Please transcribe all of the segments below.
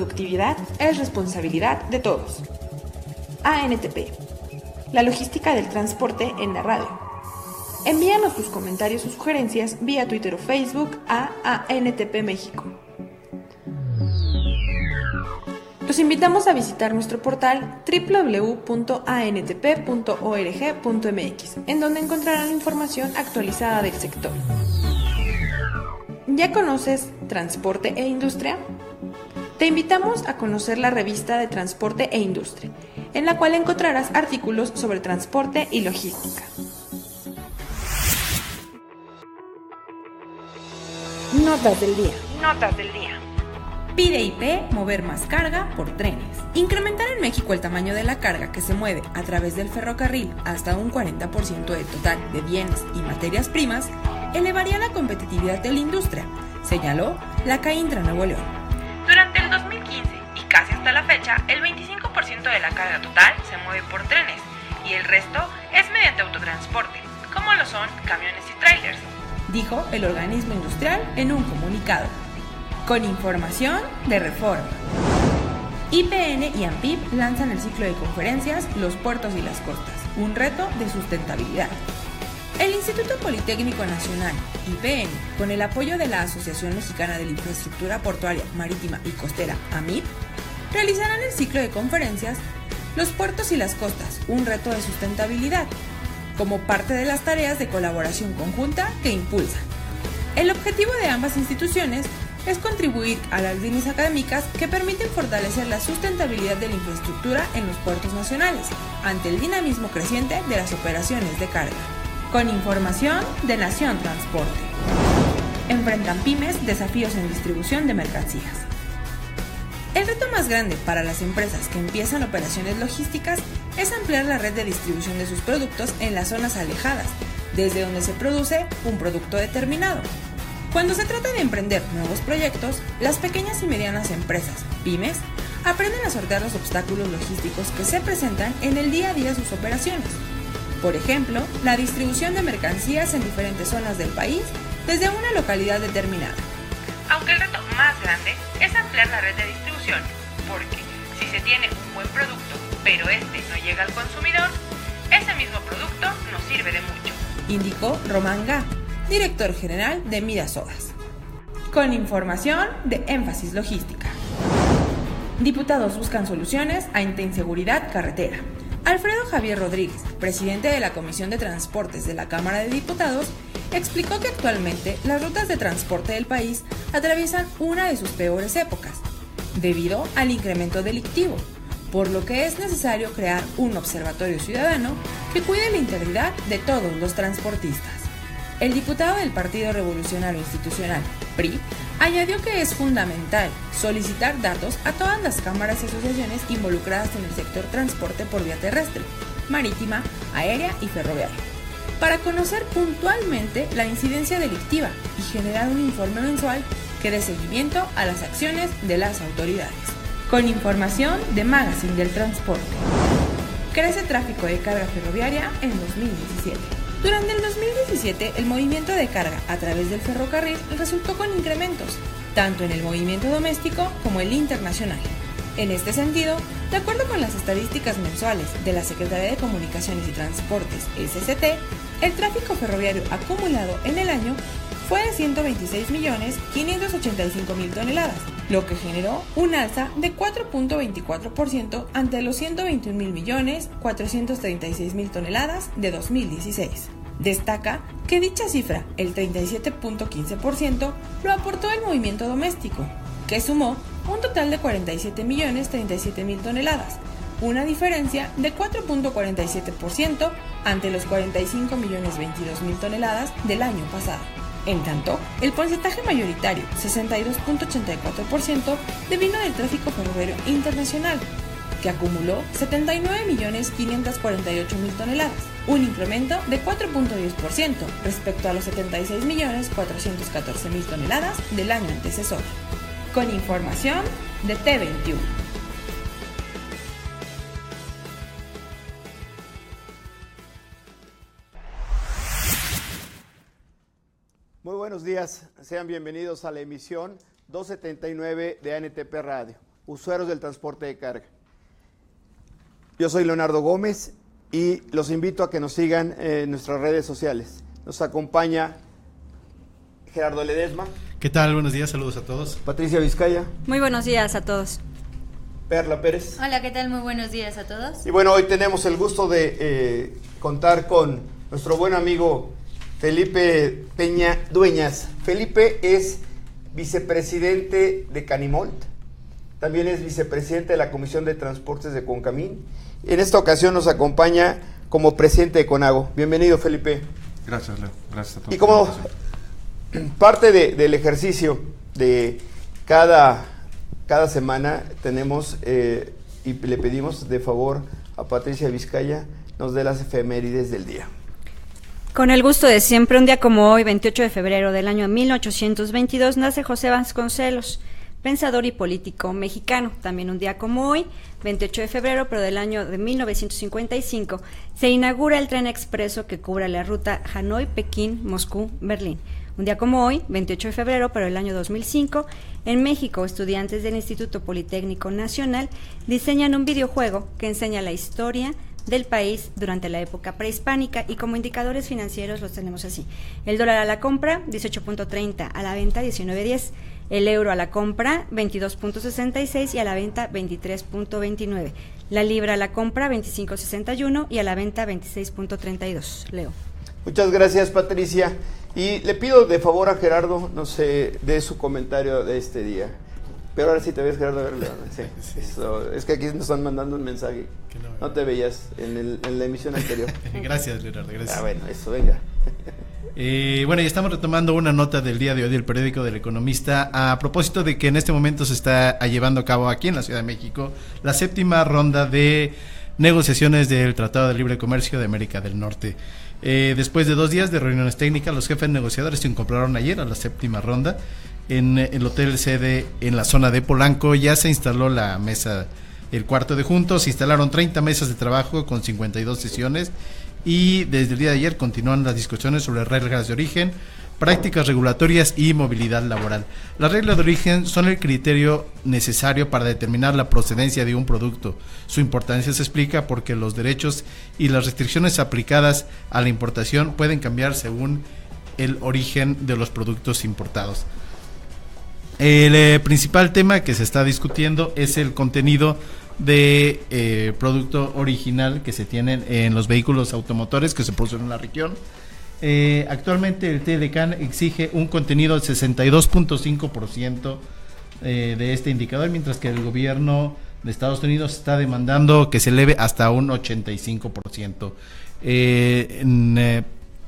productividad es responsabilidad de todos. ANTP, la logística del transporte en la radio. Envíanos tus comentarios o sugerencias vía Twitter o Facebook a ANTP México. Los invitamos a visitar nuestro portal www.antp.org.mx, en donde encontrarán información actualizada del sector. ¿Ya conoces Transporte e Industria? Te invitamos a conocer la revista de Transporte e Industria, en la cual encontrarás artículos sobre transporte y logística. Notas del día. Pide IP mover más carga por trenes. Incrementar en México el tamaño de la carga que se mueve a través del ferrocarril hasta un 40% del total de bienes y materias primas elevaría la competitividad de la industria, señaló la CAINTRA Nuevo León. Durante el 2015 y casi hasta la fecha, el 25% de la carga total se mueve por trenes y el resto es mediante autotransporte, como lo son camiones y trailers, dijo el organismo industrial en un comunicado. Con información de Reforma. IPN y ANPIP lanzan el ciclo de conferencias Los puertos y las costas, un reto de sustentabilidad. El Instituto Politécnico Nacional, IPN, con el apoyo de la Asociación Mexicana de la Infraestructura Portuaria, Marítima y Costera, AMIP, realizarán el ciclo de conferencias Los puertos y las costas, un reto de sustentabilidad, como parte de las tareas de colaboración conjunta que impulsan. El objetivo de ambas instituciones es contribuir a las líneas académicas que permiten fortalecer la sustentabilidad de la infraestructura en los puertos nacionales, ante el dinamismo creciente de las operaciones de carga. Con información de Nación Transporte. Enfrentan pymes desafíos en distribución de mercancías. El reto más grande para las empresas que empiezan operaciones logísticas es ampliar la red de distribución de sus productos en las zonas alejadas, desde donde se produce un producto determinado. Cuando se trata de emprender nuevos proyectos, las pequeñas y medianas empresas, pymes, aprenden a sortear los obstáculos logísticos que se presentan en el día a día de sus operaciones. Por ejemplo, la distribución de mercancías en diferentes zonas del país desde una localidad determinada. Aunque el reto más grande es ampliar la red de distribución, porque si se tiene un buen producto, pero este no llega al consumidor, ese mismo producto no sirve de mucho, indicó Román Gá, director general de Midasogas. Con información de Énfasis Logística. Diputados buscan soluciones a inseguridad carretera. Alfredo Javier Rodríguez, presidente de la Comisión de Transportes de la Cámara de Diputados, explicó que actualmente las rutas de transporte del país atraviesan una de sus peores épocas, debido al incremento delictivo, por lo que es necesario crear un observatorio ciudadano que cuide la integridad de todos los transportistas. El diputado del Partido Revolucionario Institucional, PRI, añadió que es fundamental solicitar datos a todas las cámaras y asociaciones involucradas en el sector transporte por vía terrestre, marítima, aérea y ferroviaria, para conocer puntualmente la incidencia delictiva y generar un informe mensual que dé seguimiento a las acciones de las autoridades. Con información de Magazine del Transporte. Crece tráfico de carga ferroviaria en 2017. Durante el 2017, el movimiento de carga a través del ferrocarril resultó con incrementos, tanto en el movimiento doméstico como el internacional. En este sentido, de acuerdo con las estadísticas mensuales de la Secretaría de Comunicaciones y Transportes, SCT, el tráfico ferroviario acumulado en el año fue de 126.585.000 toneladas, lo que generó un alza de 4.24% ante los 121.436.000 toneladas de 2016. Destaca que dicha cifra, el 37.15%, lo aportó el movimiento doméstico, que sumó un total de 47.037.000 toneladas, una diferencia de 4.47% ante los 45.022.000 toneladas del año pasado. En tanto, el porcentaje mayoritario, 62.84%, devino del tráfico ferroviario internacional, que acumuló 79.548.000 toneladas, un incremento de 4.10% respecto a los 76.414.000 toneladas del año antecesor. Con información de T21. Muy buenos días, sean bienvenidos a la emisión 279 de ANTP Radio. usuarios del transporte de carga. Yo soy Leonardo Gómez y los invito a que nos sigan en nuestras redes sociales. Nos acompaña Gerardo Ledesma. ¿Qué tal? Buenos días, saludos a todos. Patricia Vizcaya. Muy buenos días a todos. Perla Pérez. Hola, ¿qué tal? Muy buenos días a todos. Y bueno, hoy tenemos el gusto de contar con nuestro buen amigo Felipe Peña Dueñas. Felipe es vicepresidente de Canimolt, también es vicepresidente de la Comisión de Transportes de Concamín. En esta ocasión nos acompaña como presidente de CONAGO. Bienvenido, Felipe. Gracias, Leo. Gracias a todos. Y como parte del ejercicio de cada semana tenemos y le pedimos de favor a Patricia Vizcaya nos dé las efemérides del día. Con el gusto de siempre, un día como hoy, 28 de febrero del año 1822, nace José Vasconcelos, pensador y político mexicano. También un día como hoy, 28 de febrero, pero del año de 1955, se inaugura el tren expreso que cubre la ruta Hanoi, Pekín, Moscú, Berlín. Un día como hoy, 28 de febrero, pero del año 2005, en México, estudiantes del Instituto Politécnico Nacional diseñan un videojuego que enseña la historia del país durante la época prehispánica, y como indicadores financieros los tenemos así: el dólar a la compra 18.30, a la venta 19.10, el euro a la compra 22.66 y a la venta 23.29, la libra a la compra 25.61 y a la venta 26.32. Leo. Muchas gracias, Patricia, y le pido de favor a Gerardo nos dé su comentario de este día. Pero ahora sí te ves, Gerardo. Sí, eso, es que aquí nos están mandando un mensaje. No te veías en la emisión anterior. Gracias, Leonardo. Gracias. Bueno, eso, venga. Bueno, y estamos retomando una nota del día de hoy del periódico del Economista a propósito de que en este momento se está llevando a cabo aquí en la Ciudad de México la 7ª ronda de negociaciones del Tratado de Libre Comercio de América del Norte. Después de 2 días de reuniones técnicas, los jefes negociadores se incorporaron ayer a la 7ª ronda. En el hotel sede en la zona de Polanco ya se instaló la mesa, el cuarto de juntos. Se instalaron 30 mesas de trabajo con 52 sesiones, y desde el día de ayer continúan las discusiones sobre reglas de origen, prácticas regulatorias y movilidad laboral. Las reglas de origen son el criterio necesario para determinar la procedencia de un producto. Su importancia se explica porque los derechos y las restricciones aplicadas a la importación pueden cambiar según el origen de los productos importados. El principal tema que se está discutiendo es el contenido de producto original que se tienen en los vehículos automotores que se producen en la región. Actualmente el TLCAN exige un contenido del 62.5% de este indicador, mientras que el gobierno de Estados Unidos está demandando que se eleve hasta un 85%.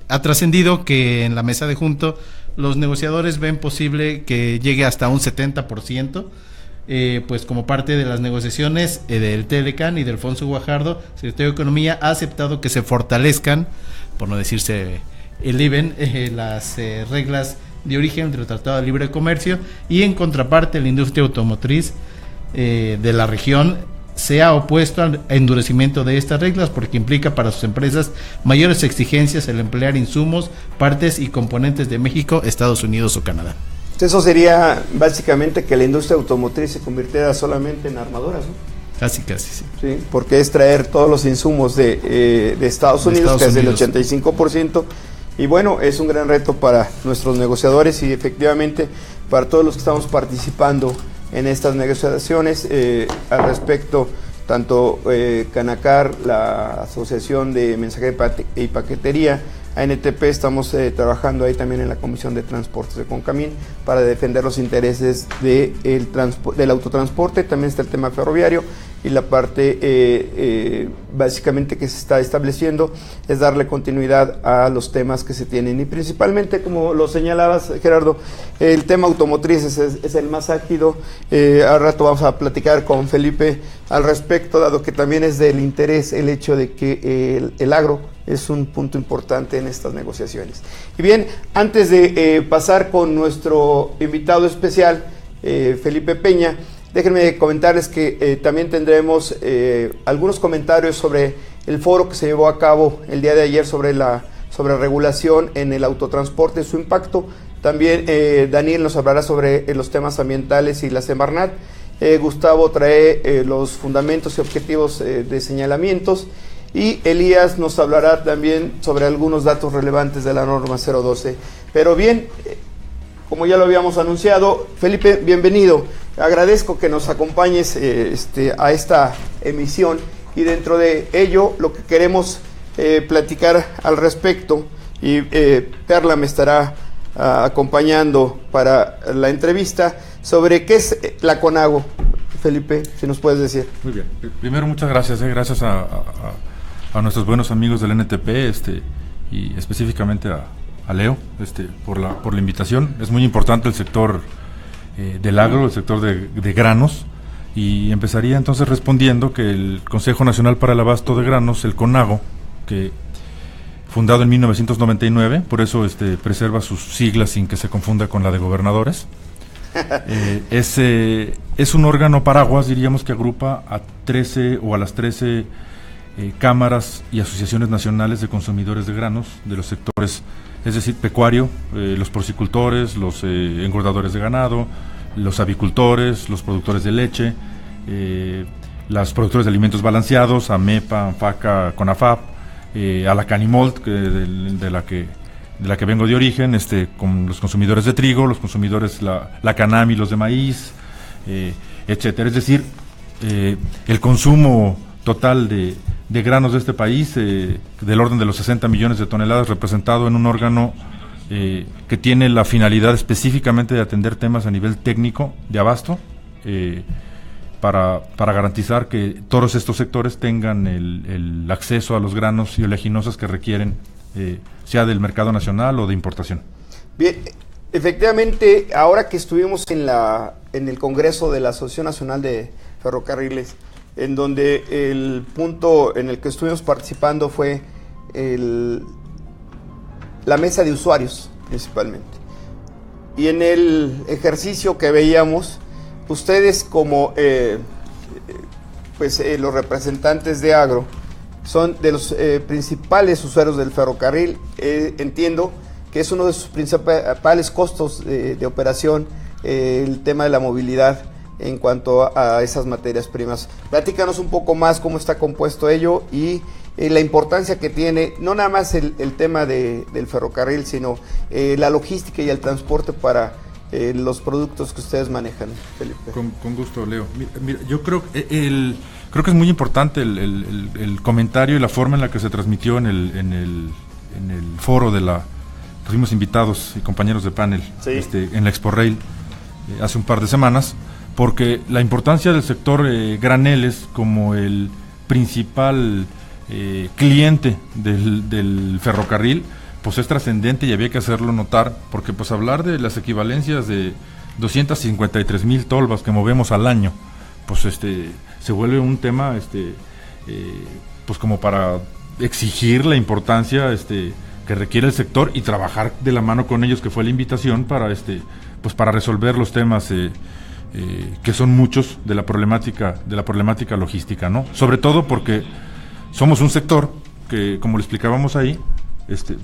Ha trascendido que en la mesa de junto los negociadores ven posible que llegue hasta un 70%, pues como parte de las negociaciones del TLCAN y del Alfonso Guajardo, secretario de Economía, ha aceptado que se fortalezcan, por no decirse eleven, las reglas de origen del Tratado de Libre Comercio, y en contraparte la industria automotriz de la región se ha opuesto al endurecimiento de estas reglas porque implica para sus empresas mayores exigencias al emplear insumos, partes y componentes de México, Estados Unidos o Canadá. Eso sería básicamente que la industria automotriz se convirtiera solamente en armadoras, ¿no? Casi, sí. Sí, porque es traer todos los insumos de Estados Unidos, que es del 85%, y bueno, es un gran reto para nuestros negociadores y efectivamente para todos los que estamos participando en estas negociaciones. Al respecto, tanto Canacar, la Asociación de Mensajería y Paquetería, ANTP, estamos trabajando ahí también en la Comisión de Transportes de Concamín para defender los intereses del autotransporte. También está el tema ferroviario, y la parte básicamente que se está estableciendo es darle continuidad a los temas que se tienen, y principalmente, como lo señalabas, Gerardo, el tema automotriz es el más álgido. Al rato vamos a platicar con Felipe al respecto, dado que también es del interés el hecho de que el agro es un punto importante en estas negociaciones. Y bien, antes de pasar con nuestro invitado especial, Felipe Peña, déjenme comentarles que también tendremos algunos comentarios sobre el foro que se llevó a cabo el día de ayer sobre regulación en el autotransporte, su impacto. También Daniel nos hablará sobre los temas ambientales y la Semarnat. Gustavo trae los fundamentos y objetivos de señalamientos, y Elías nos hablará también sobre algunos datos relevantes de la norma 012. Pero bien, como ya lo habíamos anunciado, Felipe, bienvenido. Agradezco que nos acompañes a esta emisión, y dentro de ello lo que queremos platicar al respecto, y Perla me estará acompañando para la entrevista, sobre qué es la CONAGO. Felipe, si nos puedes decir. Muy bien. Primero, muchas gracias. Gracias a nuestros buenos amigos del NTP, y específicamente a Leo, por la invitación. Es muy importante el sector del agro, el sector de granos, y empezaría entonces respondiendo que el Consejo Nacional para el Abasto de Granos, el CONAGO, que fundado en 1999, por eso preserva sus siglas sin que se confunda con la de gobernadores. Es un órgano paraguas, diríamos, que agrupa a 13 o a las 13 cámaras y asociaciones nacionales de consumidores de granos de los sectores, es decir, pecuario, los porcicultores, los engordadores de ganado, los avicultores, los productores de leche, los productores de alimentos balanceados, AMEPA, ANFACA, CONAFAP, a la Canimold, de la que vengo de origen, con los consumidores de trigo, los consumidores, la Canami, los de maíz, etcétera. Es decir, el consumo total de granos de este país, del orden de los 60 millones de toneladas, representado en un órgano que tiene la finalidad específicamente de atender temas a nivel técnico de abasto, para garantizar que todos estos sectores tengan el acceso a los granos y oleaginosas que requieren, sea del mercado nacional o de importación. Bien, efectivamente, ahora que estuvimos en el Congreso de la Asociación Nacional de Ferrocarriles, en donde el punto en el que estuvimos participando fue la mesa de usuarios, principalmente. Y en el ejercicio que veíamos, ustedes como los representantes de agro son de los principales usuarios del ferrocarril. Entiendo que es uno de sus principales costos de operación, el tema de la movilidad en cuanto a esas materias primas. Platícanos un poco más cómo está compuesto ello, y la importancia que tiene, no nada más el tema del ferrocarril, sino la logística y el transporte para los productos que ustedes manejan, Felipe. Con gusto, Leo. Mira, yo creo que es muy importante el comentario y la forma en la que se transmitió en el foro fuimos invitados y compañeros de panel, sí, en la Expo Rail hace un par de semanas, porque la importancia del sector graneles como el principal cliente del ferrocarril, pues es trascendente, y había que hacerlo notar, porque pues hablar de las equivalencias de 253,000 tolvas que movemos al año, pues se vuelve un tema pues como para exigir la importancia que requiere el sector y trabajar de la mano con ellos, que fue la invitación para pues para resolver los temas que son muchos de la problemática logística, ¿no? Sobre todo porque somos un sector que, como lo explicábamos ahí,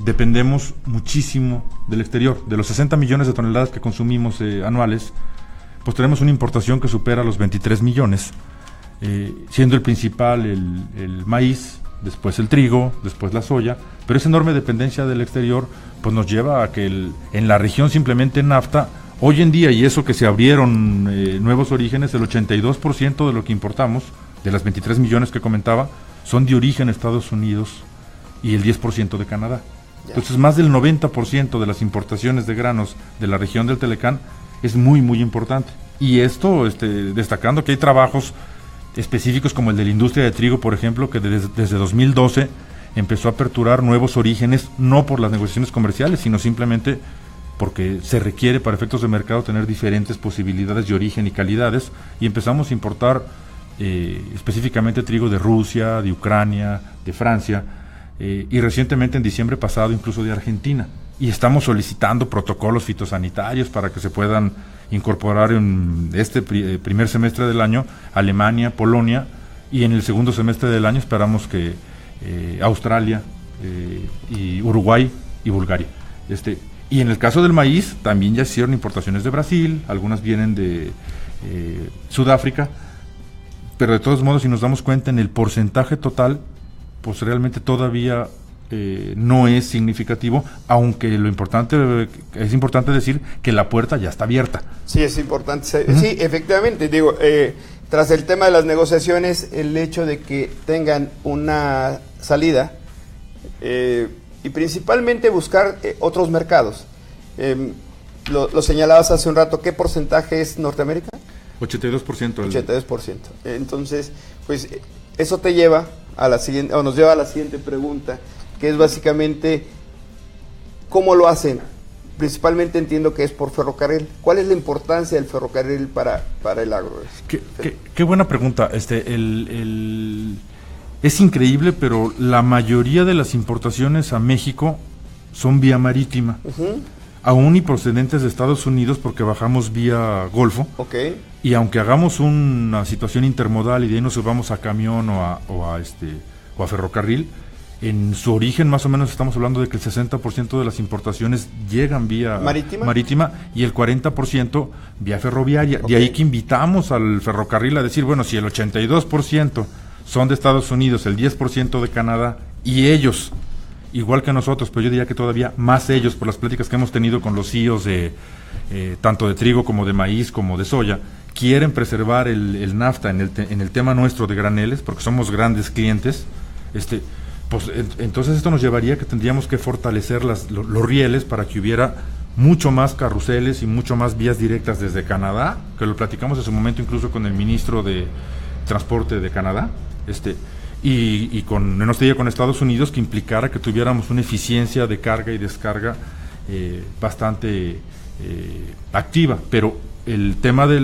dependemos muchísimo del exterior. De los 60 millones de toneladas que consumimos anuales, pues tenemos una importación que supera los 23 millones, siendo el principal el maíz, después el trigo, después la soya, pero esa enorme dependencia del exterior pues nos lleva a que en la región, simplemente NAFTA, hoy en día, y eso que se abrieron nuevos orígenes, el 82% de lo que importamos, de las 23 millones que comentaba, son de origen Estados Unidos, y el 10% de Canadá. Entonces, más del 90% de las importaciones de granos de la región del Telecán es muy, muy importante. Y esto, destacando que hay trabajos específicos como el de la industria de trigo, por ejemplo, que desde 2012 empezó a aperturar nuevos orígenes, no por las negociaciones comerciales, sino simplemente porque se requiere para efectos de mercado tener diferentes posibilidades de origen y calidades, y empezamos a importar específicamente trigo de Rusia, de Ucrania, de Francia, y recientemente en diciembre pasado incluso de Argentina, y estamos solicitando protocolos fitosanitarios para que se puedan incorporar en este primer semestre del año Alemania, Polonia, y en el segundo semestre del año esperamos que Australia, y Uruguay y Bulgaria. Y en el caso del maíz también ya hicieron importaciones de Brasil, algunas vienen de Sudáfrica, pero de todos modos, si nos damos cuenta en el porcentaje total, pues realmente todavía no es significativo, aunque es importante decir que la puerta ya está abierta. Sí, es importante. Sí, efectivamente, digo, tras el tema de las negociaciones, el hecho de que tengan una salida y principalmente buscar otros mercados. Lo señalabas hace un rato, ¿qué porcentaje es Norteamérica? 82%. 82%. Entonces, pues eso te lleva a la siguiente, o nos lleva a la siguiente pregunta, que es básicamente ¿cómo lo hacen? Principalmente entiendo que es por ferrocarril. ¿Cuál es la importancia del ferrocarril para el agro? Qué buena pregunta. Es increíble, pero la mayoría de las importaciones a México son vía marítima. Aún y procedentes de Estados Unidos, porque bajamos vía Golfo. Okay. Y aunque hagamos una situación intermodal y de ahí nos subamos a camión o a ferrocarril, en su origen más o menos estamos hablando de que el 60% de las importaciones llegan vía marítima y el 40% vía ferroviaria. Okay. De ahí que invitamos al ferrocarril a decir, bueno, si el 82% son de Estados Unidos, el 10% de Canadá, y ellos, igual que nosotros, pero yo diría que todavía más ellos, por las pláticas que hemos tenido con los CEOs de tanto de trigo como de maíz como de soya, quieren preservar el NAFTA en el tema nuestro de graneles, porque somos grandes clientes, pues entonces esto nos llevaría a que tendríamos que fortalecer los rieles para que hubiera mucho más carruseles y mucho más vías directas desde Canadá, que lo platicamos en su momento incluso con el ministro de Transporte de Canadá, y con Estados Unidos, que implicara que tuviéramos una eficiencia de carga y descarga bastante activa, pero el tema de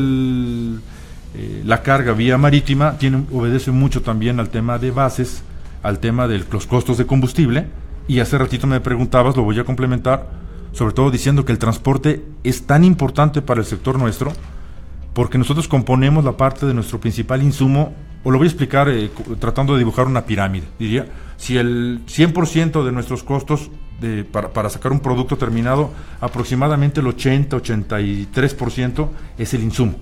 la carga vía marítima obedece mucho también al tema de bases, al tema de los costos de combustible, y hace ratito me preguntabas, lo voy a complementar, sobre todo diciendo que el transporte es tan importante para el sector nuestro, porque nosotros componemos la parte de nuestro principal insumo, o lo voy a explicar tratando de dibujar una pirámide, diría, si el 100% de nuestros costos para sacar un producto terminado, aproximadamente el 80-83% es el insumo,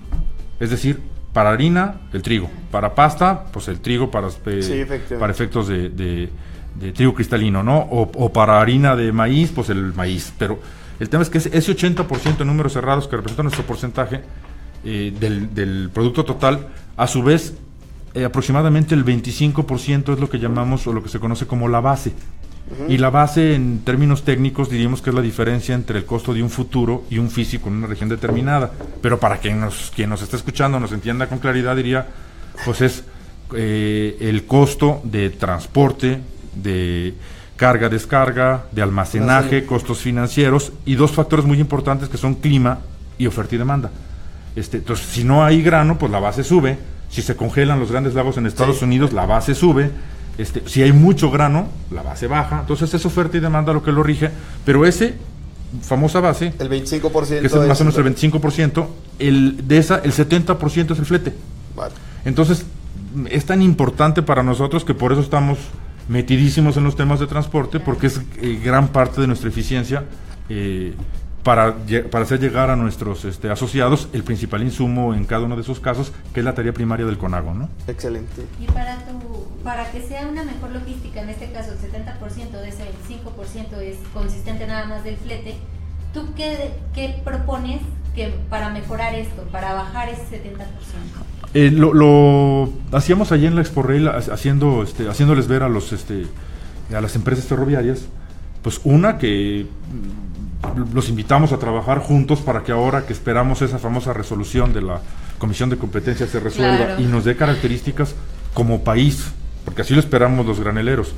es decir, para harina, el trigo, para pasta, pues el trigo para efectos de trigo cristalino, ¿no? O para harina de maíz, pues el maíz, pero el tema es que ese 80% en números cerrados que representa nuestro porcentaje del producto total, a su vez aproximadamente el 25% es lo que llamamos o lo que se conoce como la base. Y la base, en términos técnicos, diríamos que es la diferencia entre el costo de un futuro y un físico en una región determinada. Pero para quien nos está escuchando nos entienda con claridad, diría, pues es el costo de transporte, de carga, descarga, de almacenaje, costos financieros, y dos factores muy importantes que son clima y oferta y demanda. Entonces, si no hay grano, pues la base sube. Si se congelan los grandes lagos en Estados Unidos, la base sube. Si hay mucho grano, la base baja. Entonces es oferta y demanda lo que lo rige, pero famosa base, el 25%, que es más o menos el 25%, de esa el 70% es el flete. Vale. Entonces es tan importante para nosotros que por eso estamos metidísimos en los temas de transporte, porque es gran parte de nuestra eficiencia para hacer llegar a nuestros asociados el principal insumo en cada uno de esos casos, que es la tarea primaria del CONAGO, ¿no? Excelente. Y para que sea una mejor logística, en este caso el 70% de ese 25% es consistente nada más del flete, ¿tú qué propones para mejorar esto, para bajar ese 70%? Lo hacíamos allí en la Exporrail, haciéndoles ver a las empresas ferroviarias, pues que los invitamos a trabajar juntos para que ahora que esperamos esa famosa resolución de la Comisión de Competencia se resuelva, claro, y nos dé características como país, porque así lo esperamos los graneleros,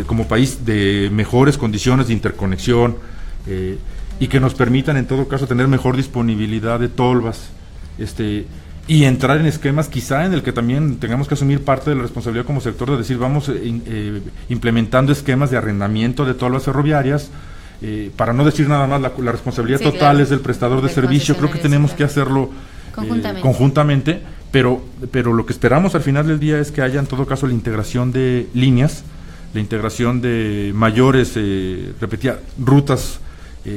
como país de mejores condiciones de interconexión, y que nos permitan en todo caso tener mejor disponibilidad de tolvas, y entrar en esquemas quizá en el que también tengamos que asumir parte de la responsabilidad como sector de decir, vamos implementando esquemas de arrendamiento de tolvas ferroviarias, para no decir nada más la responsabilidad total, claro, es del prestador de servicio. Creo que tenemos que hacerlo conjuntamente, pero lo que esperamos al final del día es que haya en todo caso la integración de líneas, la integración de mayores rutas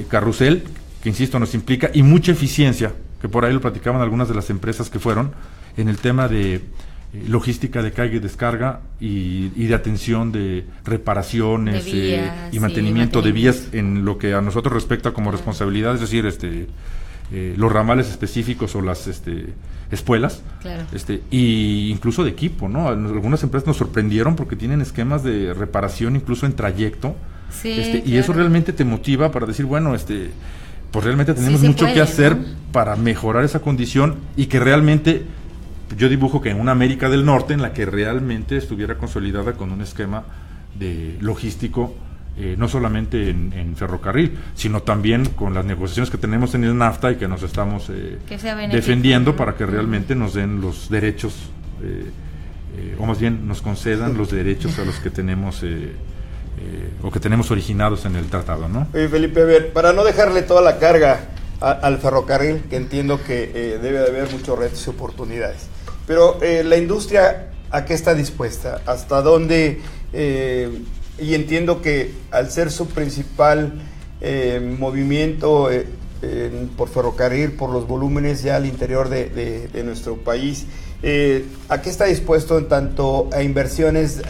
carrusel, que insisto nos implica, y mucha eficiencia que por ahí lo platicaban algunas de las empresas que fueron, en el tema de logística de carga y descarga y de atención de reparaciones de vías, y mantenimiento de vías en lo que a nosotros respecta como responsabilidad, es decir, los ramales específicos o las espuelas, claro. Y incluso de equipo, ¿no? Algunas empresas nos sorprendieron porque tienen esquemas de reparación incluso en trayecto, sí, y claro. eso realmente te motiva para decir, bueno, pues realmente tenemos sí mucho puede, que hacer, ¿no? para mejorar esa condición y que realmente yo dibujo que en una América del Norte en la que realmente estuviera consolidada con un esquema de logístico, no solamente en ferrocarril, sino también con las negociaciones que tenemos en el NAFTA y que nos estamos defendiendo para que realmente nos den los derechos, o más bien nos concedan los derechos a los que tenemos o que tenemos originados en el tratado, ¿no? Oye, Felipe, a ver, para no dejarle toda la carga al ferrocarril, que entiendo que debe de haber muchos retos y oportunidades, pero la industria, ¿a qué está dispuesta? ¿Hasta dónde? Y entiendo que al ser su principal movimiento por ferrocarril, por los volúmenes ya al interior de nuestro país, ¿a qué está dispuesto en tanto a inversiones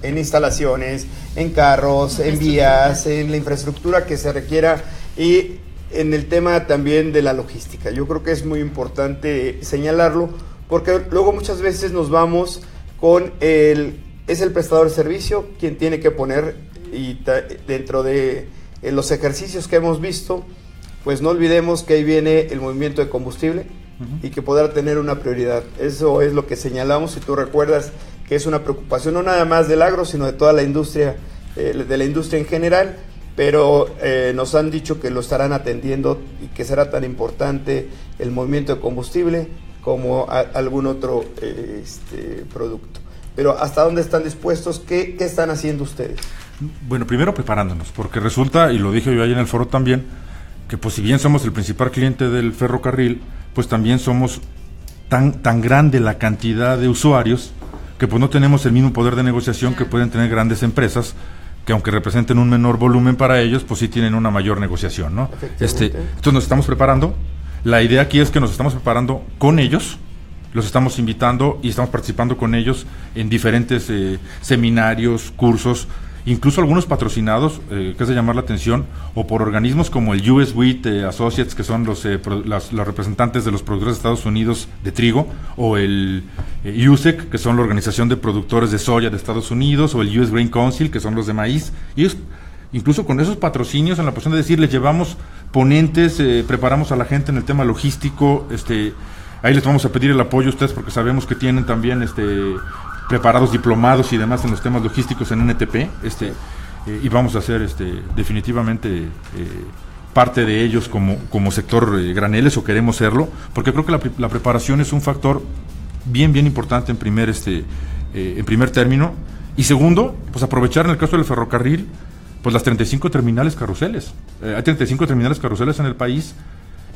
en instalaciones, en carros, en vías, en la infraestructura que se requiera y en el tema también de la logística? Yo creo que es muy importante señalarlo porque luego muchas veces nos vamos con es el prestador de servicio quien tiene que poner, y dentro de los ejercicios que hemos visto, pues no olvidemos que ahí viene el movimiento de combustible y que podrá tener una prioridad. Eso es lo que señalamos, si tú recuerdas, que es una preocupación no nada más del agro, sino de toda la industria, de la industria en general, pero nos han dicho que lo estarán atendiendo y que será tan importante el movimiento de combustible como algún otro producto. Pero ¿hasta dónde están dispuestos? ¿Qué están haciendo ustedes? Bueno, primero preparándonos, porque resulta, y lo dije yo ahí en el foro también, que pues si bien somos el principal cliente del ferrocarril, pues también somos tan grande la cantidad de usuarios que pues no tenemos el mismo poder de negociación que pueden tener grandes empresas, que aunque representen un menor volumen para ellos, pues sí tienen una mayor negociación, ¿no? Entonces nos estamos preparando. La idea aquí es que nos estamos preparando con ellos, los estamos invitando y estamos participando con ellos en diferentes seminarios, cursos, incluso algunos patrocinados, que es de llamar la atención, o por organismos como el US Wheat Associates, que son los representantes de los productores de Estados Unidos de trigo, o el USEC, que son la Organización de Productores de Soya de Estados Unidos, o el US Grain Council, que son los de maíz. Y ellos, incluso con esos patrocinios, en la posición de decir, les llevamos ponentes, preparamos a la gente en el tema logístico, ahí les vamos a pedir el apoyo a ustedes porque sabemos que tienen también preparados diplomados y demás en los temas logísticos en NTP, y vamos a hacer definitivamente parte de ellos como sector graneles, o queremos serlo, porque creo que la preparación es un factor bien importante en primer término, y segundo, pues aprovechar en el caso del ferrocarril, pues las 35 terminales carruseles. Hay 35 terminales carruseles en el país.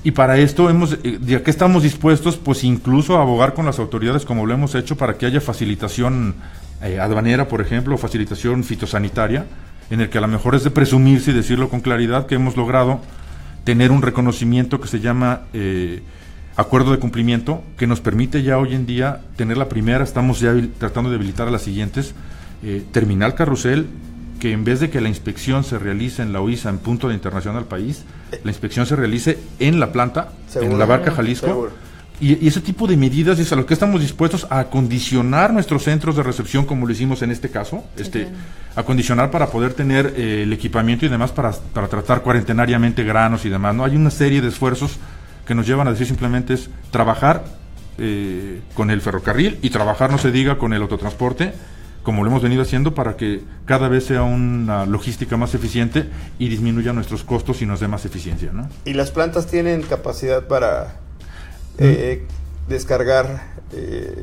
Y para esto ¿de qué estamos dispuestos? Pues incluso a abogar con las autoridades, como lo hemos hecho, para que haya facilitación aduanera, por ejemplo, o facilitación fitosanitaria, en el que a lo mejor es de presumirse y decirlo con claridad que hemos logrado tener un reconocimiento que se llama acuerdo de cumplimiento, que nos permite ya hoy en día tener la primera, estamos ya tratando de habilitar a las siguientes, terminal carrusel, que en vez de que la inspección se realice en la OISA en punto de internación al país, la inspección se realice en la planta, en la Barca Jalisco, y ese tipo de medidas es a lo que estamos dispuestos a acondicionar nuestros centros de recepción, como lo hicimos en este caso, acondicionar para poder tener el equipamiento y demás para tratar cuarentenariamente granos y demás, ¿no? Hay una serie de esfuerzos que nos llevan a decir simplemente es trabajar con el ferrocarril y trabajar, no se diga, con el autotransporte, como lo hemos venido haciendo, para que cada vez sea una logística más eficiente y disminuya nuestros costos y nos dé más eficiencia, ¿no? ¿Y las plantas tienen capacidad para descargar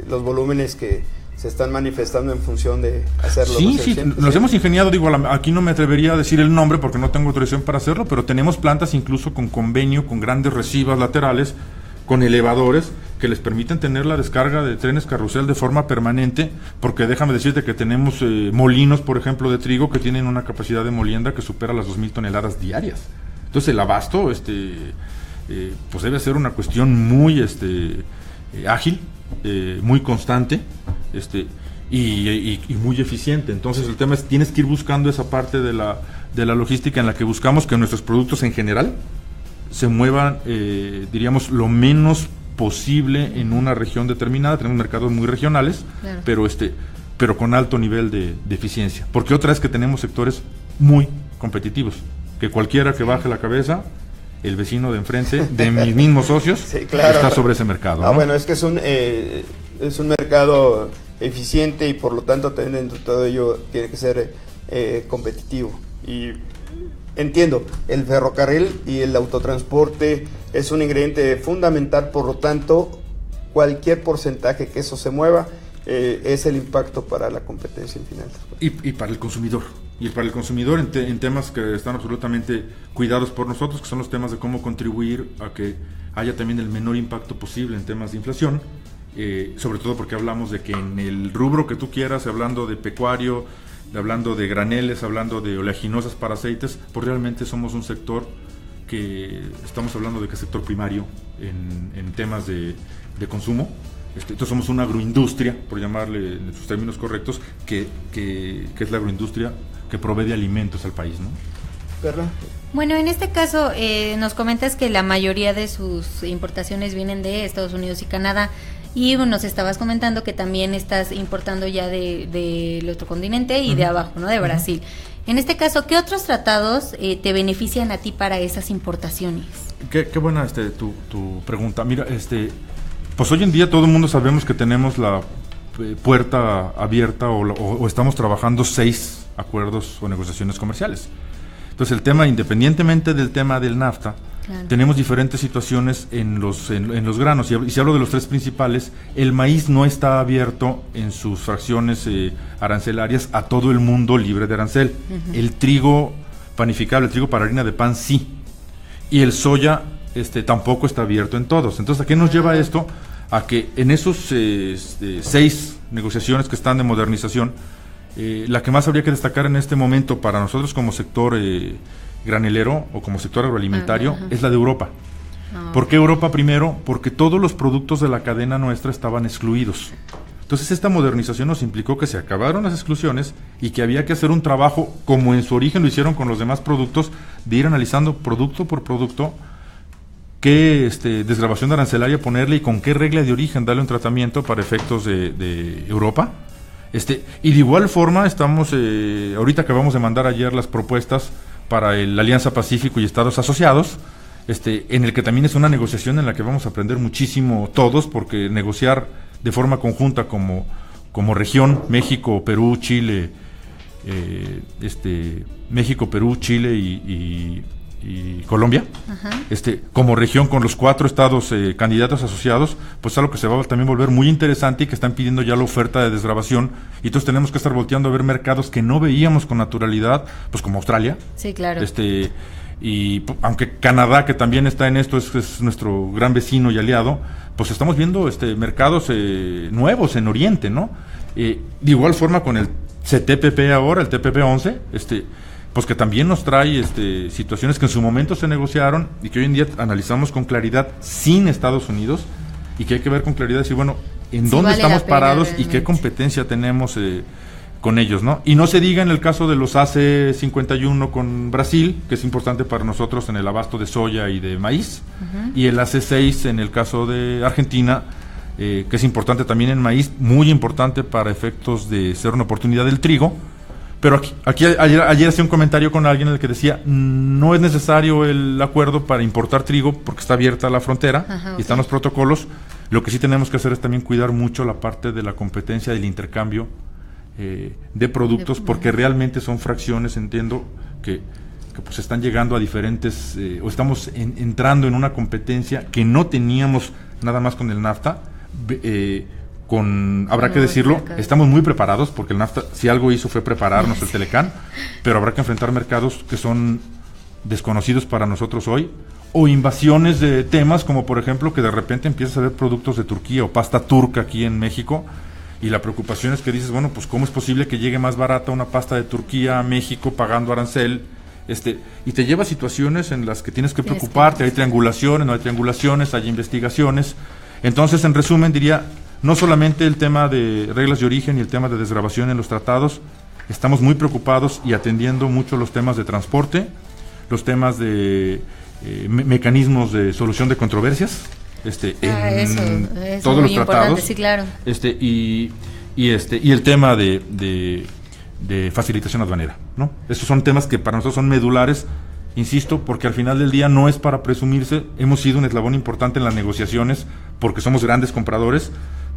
los volúmenes que se están manifestando en función de hacerlo? Sí, nos hemos ingeniado, aquí no me atrevería a decir el nombre porque no tengo autorización para hacerlo, pero tenemos plantas incluso con convenio, con grandes recibas laterales, con elevadores que les permiten tener la descarga de trenes carrusel de forma permanente, porque déjame decirte que tenemos molinos, por ejemplo, de trigo que tienen una capacidad de molienda que supera las 2,000 toneladas diarias. Entonces el abasto pues debe ser una cuestión muy ágil, muy constante, y muy eficiente. Entonces el tema es, tienes que ir buscando esa parte de la logística en la que buscamos que nuestros productos en general se muevan, diríamos, lo menos posible en una región determinada. Tenemos mercados muy regionales, claro, pero con alto nivel de eficiencia, porque otra es que tenemos sectores muy competitivos, que cualquiera que baje la cabeza, el vecino de enfrente, de mis mismos socios, sí, claro, está sobre ese mercado, ¿no? Bueno, es que es un mercado eficiente y por lo tanto también todo ello tiene que ser competitivo. Y entiendo, el ferrocarril y el autotransporte es un ingrediente fundamental, por lo tanto cualquier porcentaje que eso se mueva es el impacto para la competencia en final. Y para el consumidor. Y para el consumidor en temas que están absolutamente cuidados por nosotros, que son los temas de cómo contribuir a que haya también el menor impacto posible en temas de inflación, sobre todo porque hablamos de que en el rubro que tú quieras, hablando de pecuario, hablando de graneles, hablando de oleaginosas para aceites, pues realmente somos un sector que estamos hablando de que es sector primario en temas de consumo. Entonces somos una agroindustria, por llamarle en sus términos correctos, que es la agroindustria que provee de alimentos al país, ¿no? ¿Verdad? Bueno, en este caso nos comentas que la mayoría de sus importaciones vienen de Estados Unidos y Canadá, y nos estabas comentando que también estás importando ya del otro continente y de abajo, ¿no? De Brasil. En este caso, ¿qué otros tratados te benefician a ti para esas importaciones? Qué buena tu pregunta. Mira, pues hoy en día todo el mundo sabemos que tenemos la puerta abierta o estamos trabajando 6 acuerdos o negociaciones comerciales. Entonces el tema, independientemente del tema del NAFTA, claro, tenemos diferentes situaciones en los granos, y si hablo de los 3 principales, el maíz no está abierto en sus fracciones arancelarias a todo el mundo libre de arancel. El trigo panificable, el trigo para harina de pan sí, y el soya tampoco está abierto en todos. Entonces, ¿a qué nos lleva esto? A que en esos 6 negociaciones que están de modernización, la que más habría que destacar en este momento para nosotros como sector granelero o como sector agroalimentario es la de Europa. ¿Por qué Europa primero? Porque todos los productos de la cadena nuestra estaban excluidos. Entonces esta modernización nos implicó que se acabaron las exclusiones y que había que hacer un trabajo, como en su origen lo hicieron con los demás productos, de ir analizando producto por producto qué desgravación arancelaria ponerle y con qué regla de origen darle un tratamiento para efectos de Europa. Y de igual forma estamos, ahorita acabamos de mandar ayer las propuestas para la Alianza Pacífico y Estados Asociados, en el que también es una negociación en la que vamos a aprender muchísimo todos, porque negociar de forma conjunta como región, México, Perú, Chile, y Colombia, como región con los 4 estados candidatos asociados, pues es algo que se va a también volver muy interesante y que están pidiendo ya la oferta de desgravación, y entonces tenemos que estar volteando a ver mercados que no veíamos con naturalidad, pues como Australia. Sí, claro. Y aunque Canadá, que también está en esto, es nuestro gran vecino y aliado, pues estamos viendo mercados nuevos en Oriente, ¿no? De igual forma con el CTPP ahora, el TPP-11, pues que también nos trae situaciones que en su momento se negociaron y que hoy en día analizamos con claridad sin Estados Unidos, y que hay que ver con claridad y decir, bueno, en dónde estamos parados realmente, y qué competencia tenemos con ellos, ¿no? Y no se diga en el caso de los AC51 con Brasil, que es importante para nosotros en el abasto de soya y de maíz, y el AC6 en el caso de Argentina, que es importante también en maíz, muy importante para efectos de ser una oportunidad del trigo. Pero ayer hacía un comentario con alguien en el que decía, no es necesario el acuerdo para importar trigo porque está abierta la frontera y están los protocolos. Lo que sí tenemos que hacer es también cuidar mucho la parte de la competencia, del intercambio de productos, porque realmente son fracciones, entiendo, que pues están llegando a diferentes, o estamos entrando en una competencia que no teníamos nada más con el NAFTA. Habrá que decirlo, estamos muy preparados, porque el NAFTA, si algo hizo fue prepararnos, el Telecán, pero habrá que enfrentar mercados que son desconocidos para nosotros hoy, o invasiones de temas como por ejemplo que de repente empiezas a ver productos de Turquía o pasta turca aquí en México, y la preocupación es que dices, bueno, pues cómo es posible que llegue más barata una pasta de Turquía a México pagando arancel, Y te lleva a situaciones en las que tienes que preocuparte, hay triangulaciones, no hay triangulaciones, hay investigaciones. Entonces, en resumen, diría, no solamente el tema de reglas de origen y el tema de desgravación en los tratados, estamos muy preocupados y atendiendo mucho los temas de transporte, los temas de mecanismos de solución de controversias, en todos los tratados, sí, claro. Y el tema de facilitación aduanera, ¿no? Esos son temas que para nosotros son medulares, insisto, porque al final del día no es para presumirse, hemos sido un eslabón importante en las negociaciones porque somos grandes compradores,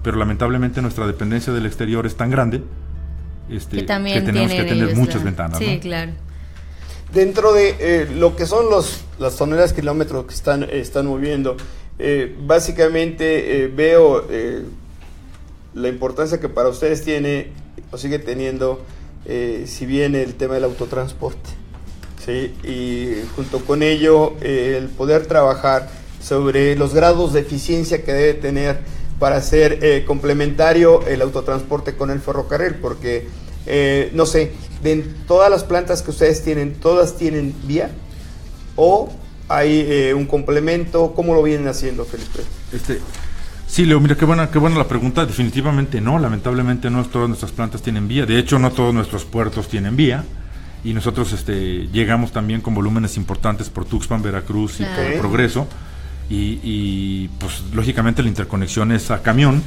pero lamentablemente nuestra dependencia del exterior es tan grande que tenemos que tener muchas ventanas, sí, ¿no? Claro. Dentro de lo que son las toneladas kilómetros que están moviendo, básicamente veo la importancia que para ustedes tiene o sigue teniendo, si bien el tema del autotransporte, ¿sí? Y junto con ello el poder trabajar sobre los grados de eficiencia que debe tener para hacer complementario el autotransporte con el ferrocarril, porque no sé, de todas las plantas que ustedes tienen, ¿todas tienen vía? ¿O hay un complemento? ¿Cómo lo vienen haciendo, Felipe? Sí, Leo, mira, qué buena la pregunta. Definitivamente no, lamentablemente no todas nuestras plantas tienen vía. De hecho, no todos nuestros puertos tienen vía. Y nosotros llegamos también con volúmenes importantes por Tuxpan, Veracruz y por Progreso. Y pues lógicamente la interconexión es a camión.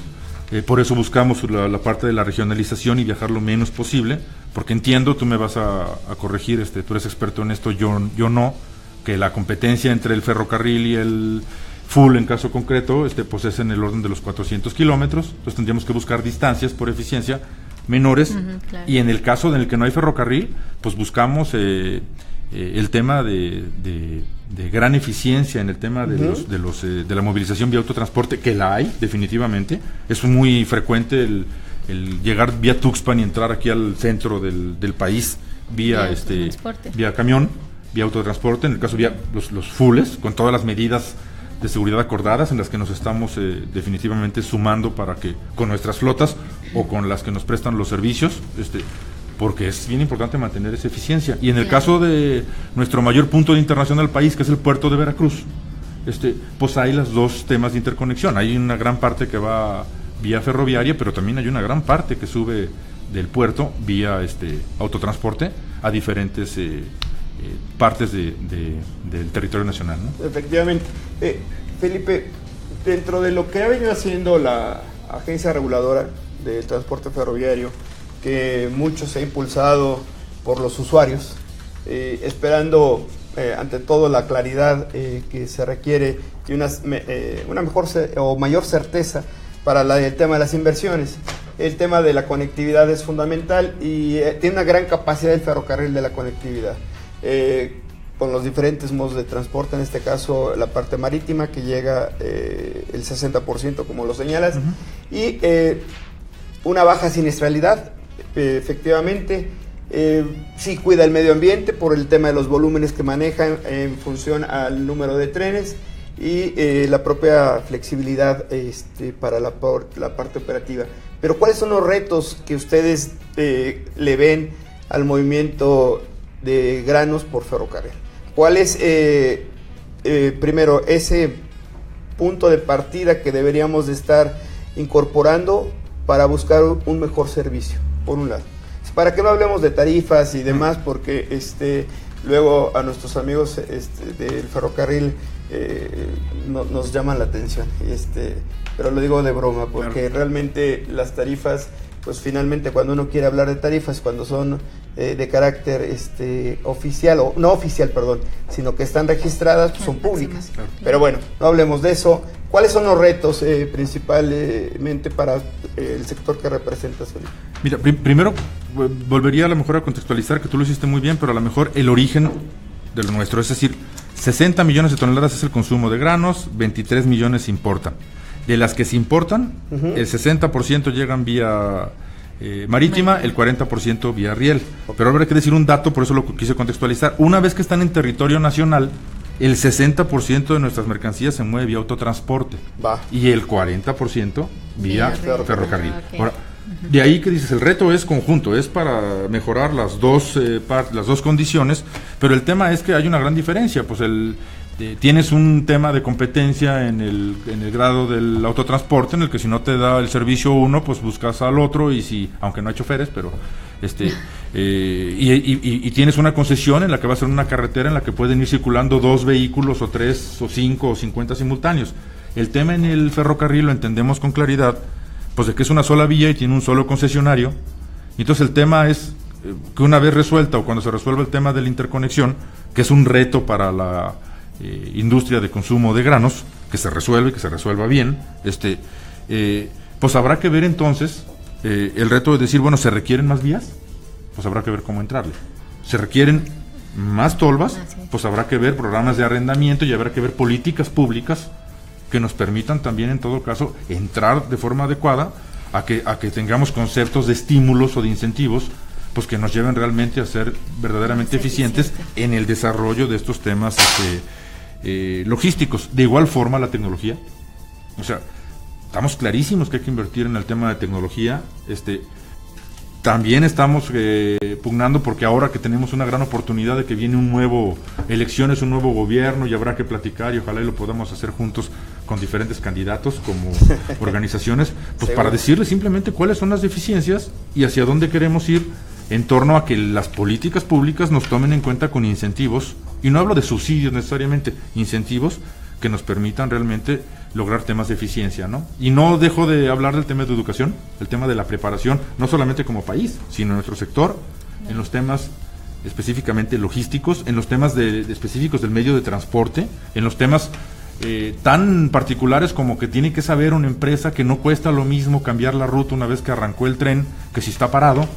Por eso buscamos la parte de la regionalización y viajar lo menos posible, porque entiendo, tú me vas a corregir, tú eres experto en esto, yo no, que la competencia entre el ferrocarril y el full en caso concreto, pues es en el orden de los 400 kilómetros, entonces tendríamos que buscar distancias por eficiencia menores, claro. Y en el caso en el que no hay ferrocarril, pues buscamos el tema de gran eficiencia en el tema de la movilización vía autotransporte, que la hay definitivamente. Es muy frecuente el llegar vía Tuxpan y entrar aquí al centro del país vía camión, vía autotransporte, en el caso vía los fulles, con todas las medidas de seguridad acordadas en las que nos estamos definitivamente sumando para que con nuestras flotas o con las que nos prestan los servicios, porque es bien importante mantener esa eficiencia. Y en el caso de nuestro mayor punto de internación del país, que es el puerto de Veracruz, pues hay los dos temas de interconexión. Hay una gran parte que va vía ferroviaria, pero también hay una gran parte que sube del puerto vía autotransporte a diferentes partes del territorio nacional, ¿no? Efectivamente. Felipe, dentro de lo que ha venido haciendo la Agencia Reguladora del Transporte Ferroviario, que mucho se ha impulsado por los usuarios, esperando ante todo la claridad que se requiere y una mejor o mayor certeza para el tema de las inversiones. El tema de la conectividad es fundamental y tiene una gran capacidad el ferrocarril de la conectividad, con los diferentes modos de transporte, en este caso la parte marítima que llega el 60% como lo señalas, y una baja siniestralidad. Efectivamente, sí cuida el medio ambiente por el tema de los volúmenes que manejan en función al número de trenes y la propia flexibilidad para la parte operativa. Pero ¿cuáles son los retos que ustedes le ven al movimiento de granos por ferrocarril? ¿Cuál es, primero, ese punto de partida que deberíamos de estar incorporando para buscar un mejor servicio, por un lado? Para que no hablemos de tarifas y demás, porque luego a nuestros amigos del ferrocarril nos llaman la atención, pero lo digo de broma, porque claro, realmente las tarifas, pues finalmente cuando uno quiere hablar de tarifas, cuando son de carácter oficial, o no oficial, perdón, sino que están registradas, pues son públicas. Claro. Pero bueno, no hablemos de eso. ¿Cuáles son los retos principalmente para el sector que representas, Felipe? Mira, primero volvería a lo mejor a contextualizar, que tú lo hiciste muy bien, pero a lo mejor el origen de lo nuestro, es decir, 60 millones de toneladas es el consumo de granos, 23 millones se importan. De las que se importan, el 60% llegan vía marítima, el 40% vía riel. Pero habrá que decir un dato, por eso lo quise contextualizar. Una vez que están en territorio nacional, el 60% de nuestras mercancías se mueve vía autotransporte y el 40% vía ferrocarril. Okay. Ahora, De ahí que dices, el reto es conjunto, es para mejorar las dos condiciones, pero el tema es que hay una gran diferencia, pues tienes un tema de competencia en el grado del autotransporte, en el que si no te da el servicio uno, pues buscas al otro, y si, aunque no hay choferes, pero y tienes una concesión en la que va a ser una carretera en la que pueden ir circulando 2 vehículos, o 3, o 5, o 50 simultáneos. El tema en el ferrocarril lo entendemos con claridad, pues de que es una sola vía y tiene un solo concesionario. Entonces el tema es que una vez resuelta, o cuando se resuelva el tema de la interconexión, que es un reto para la industria de consumo de granos, que se resuelva bien, pues habrá que ver entonces el reto de decir, bueno, ¿se requieren más vías? Pues habrá que ver cómo entrarle. ¿Se requieren más tolvas? Pues habrá que ver programas de arrendamiento y habrá que ver políticas públicas que nos permitan también, en todo caso, entrar de forma adecuada a que tengamos conceptos de estímulos o de incentivos, pues que nos lleven realmente a ser verdaderamente eficientes en el desarrollo de estos temas logísticos. De igual forma la tecnología, o sea, estamos clarísimos que hay que invertir en el tema de tecnología. También estamos pugnando porque ahora que tenemos una gran oportunidad de que viene un nuevo gobierno, y habrá que platicar, y ojalá y lo podamos hacer juntos con diferentes candidatos como organizaciones, pues para decirles simplemente cuáles son las deficiencias y hacia dónde queremos ir, en torno a que las políticas públicas nos tomen en cuenta con incentivos, y no hablo de subsidios necesariamente, incentivos que nos permitan realmente lograr temas de eficiencia, ¿no? Y no dejo de hablar del tema de educación, el tema de la preparación, no solamente como país, sino en nuestro sector, en los temas específicamente logísticos, en los temas específicos del medio de transporte, en los temas tan particulares como que tiene que saber una empresa que no cuesta lo mismo cambiar la ruta una vez que arrancó el tren que si está parado,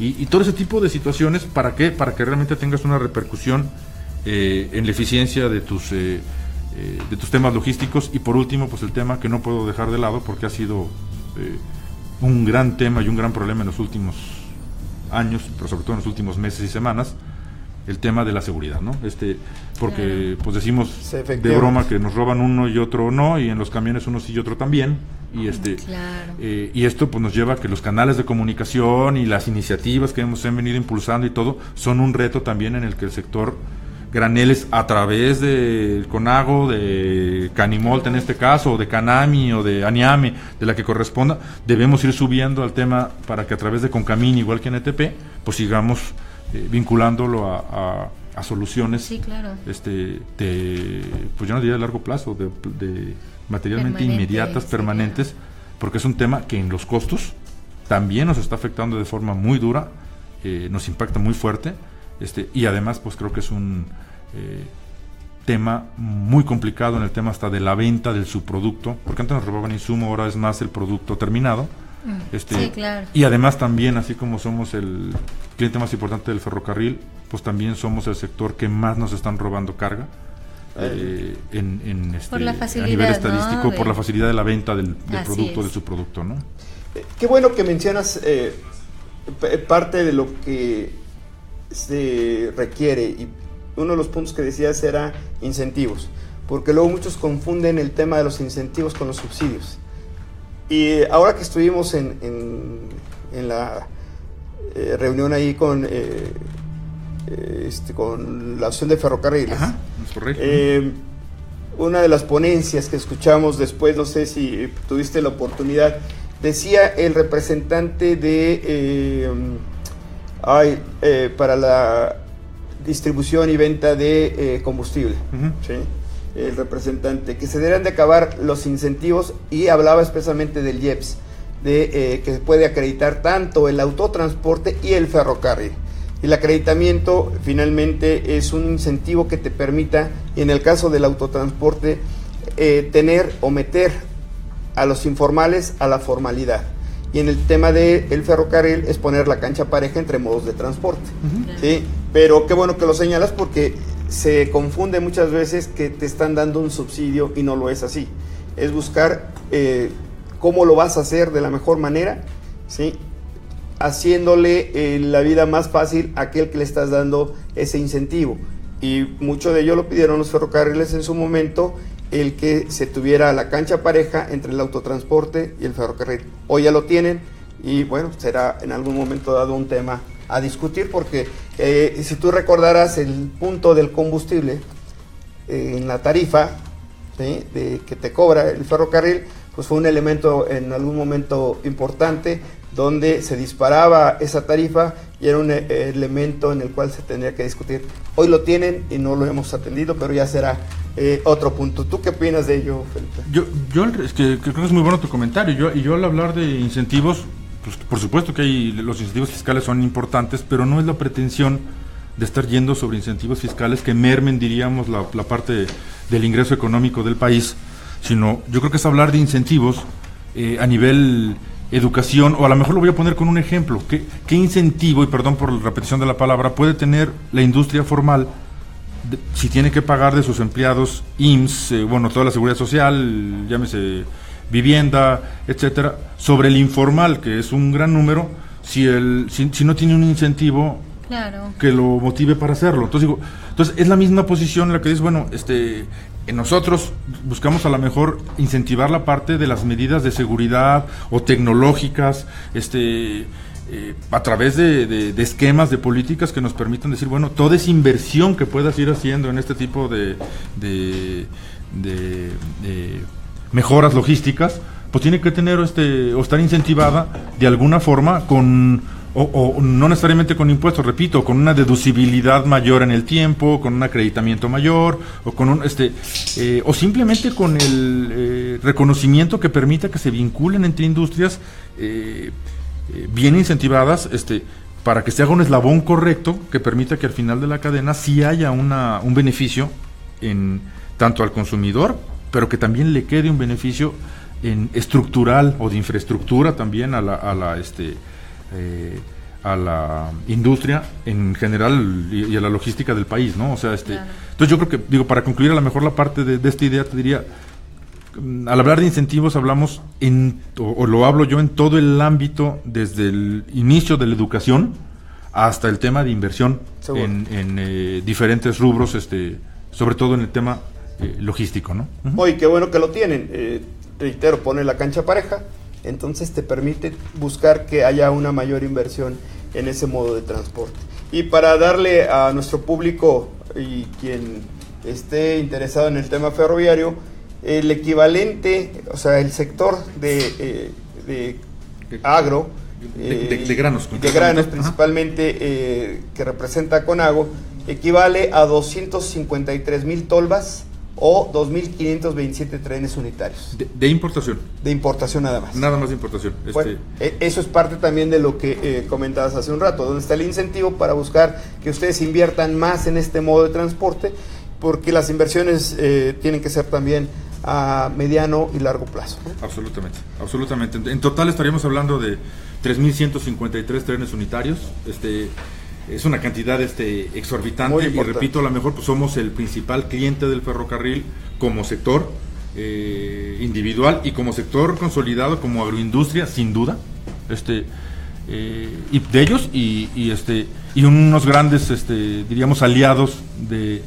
y todo ese tipo de situaciones. ¿Para qué? Para que realmente tengas una repercusión en la eficiencia de tus temas logísticos. Y por último, pues el tema que no puedo dejar de lado, porque ha sido un gran tema y un gran problema en los últimos años, pero sobre todo en los últimos meses y semanas, el tema de la seguridad, ¿no? Porque pues decimos de broma que nos roban uno y otro no, y en los camiones uno sí y otro también, y y esto pues nos lleva a que los canales de comunicación y las iniciativas que hemos venido impulsando y todo son un reto también, en el que el sector graneles, a través del CONAGO, de Canimolte en este caso, o de Canami, o de Aniame, de la que corresponda, debemos ir subiendo al tema para que a través de Concamín, igual que en ETP, pues sigamos vinculándolo a soluciones, sí, claro, pues yo no diría de largo plazo, de materialmente inmediatas, sí, permanentes, claro, porque es un tema que en los costos también nos está afectando de forma muy dura, nos impacta muy fuerte, y además pues creo que es un tema muy complicado en el tema hasta de la venta del subproducto, porque antes nos robaban insumo, ahora es más el producto terminado. Sí, claro. Y además también, así como somos el cliente más importante del ferrocarril, pues también somos el sector que más nos están robando carga, por la facilidad, a nivel estadístico, ¿no? por la facilidad de la venta del producto, de su producto, ¿no? Qué bueno que mencionas parte de lo que se requiere, y uno de los puntos que decías era incentivos, porque luego muchos confunden el tema de los incentivos con los subsidios. Y ahora que estuvimos en la reunión ahí con la Asociación de Ferrocarriles, ajá, es correcto, una de las ponencias que escuchamos después, no sé si tuviste la oportunidad, decía el representante de para la distribución y venta de combustible, uh-huh, ¿sí? El representante, que se deberían de acabar los incentivos, y hablaba especialmente del IEPS, que se puede acreditar tanto el autotransporte y el ferrocarril. El acreditamiento finalmente es un incentivo que te permita, y en el caso del autotransporte, tener o meter a los informales a la formalidad. Y en el tema del ferrocarril es poner la cancha pareja entre modos de transporte, uh-huh, ¿sí? Pero qué bueno que lo señalas, porque se confunde muchas veces que te están dando un subsidio y no lo es así. Es buscar cómo lo vas a hacer de la mejor manera, ¿sí? Haciéndole la vida más fácil a aquel que le estás dando ese incentivo. Y mucho de ello lo pidieron los ferrocarriles en su momento, el que se tuviera la cancha pareja entre el autotransporte y el ferrocarril. Hoy ya lo tienen, y bueno, será en algún momento dado un tema a discutir, porque si tú recordarás el punto del combustible en la tarifa, ¿sí?, que te cobra el ferrocarril, pues fue un elemento en algún momento importante donde se disparaba esa tarifa y era un elemento en el cual se tendría que discutir. Hoy lo tienen y no lo hemos atendido, pero ya será otro punto. ¿Tú qué opinas de ello, Felipe? Yo es que creo que es muy bueno tu comentario. Yo al hablar de incentivos, pues por supuesto que los incentivos fiscales son importantes, pero no es la pretensión de estar yendo sobre incentivos fiscales que mermen, diríamos, la parte del ingreso económico del país, sino yo creo que es hablar de incentivos a nivel educación, o a lo mejor lo voy a poner con un ejemplo. ¿Qué incentivo, y perdón por la repetición de la palabra, puede tener la industria formal si tiene que pagar de sus empleados IMSS, toda la seguridad social, llámese vivienda, etcétera, sobre el informal, que es un gran número, si no tiene un incentivo que lo motive para hacerlo? Entonces es la misma posición en la que dices, nosotros buscamos a lo mejor incentivar la parte de las medidas de seguridad o tecnológicas, a través de esquemas, de políticas que nos permitan decir, toda esa inversión que puedas ir haciendo en este tipo de mejoras logísticas, pues tiene que tener o estar incentivada de alguna forma o no necesariamente con impuestos, repito, con una deducibilidad mayor en el tiempo, con un acreditamiento mayor, o con o simplemente con el reconocimiento que permita que se vinculen entre industrias bien incentivadas, para que se haga un eslabón correcto que permita que al final de la cadena sí haya un beneficio tanto al consumidor, pero que también le quede un beneficio estructural o de infraestructura también a la industria en general y a la logística del país, ¿no? Entonces yo creo que, para concluir a lo mejor la parte de esta idea, te diría, al hablar de incentivos hablamos o lo hablo yo en todo el ámbito, desde el inicio de la educación hasta el tema de inversión en diferentes rubros, sobre todo en el tema logístico, ¿no? Oye, qué bueno que lo tienen. Reitero, pone la cancha pareja, entonces te permite buscar que haya una mayor inversión en ese modo de transporte. Y para darle a nuestro público y quien esté interesado en el tema ferroviario, el equivalente, o sea, el sector de agro, de granos principalmente, que representa Conago, equivale a 253,000 tolvas o 2.527 trenes unitarios. De importación. De importación nada más. Nada más de importación. Bueno, eso es parte también de lo que comentabas hace un rato, donde está el incentivo para buscar que ustedes inviertan más en este modo de transporte, porque las inversiones tienen que ser también a mediano y largo plazo, ¿no? Absolutamente. En total estaríamos hablando de 3.153 trenes unitarios. Es una cantidad exorbitante, y repito, a lo mejor pues somos el principal cliente del ferrocarril como sector individual y como sector consolidado como agroindustria, sin duda, y de ellos y unos grandes diríamos aliados de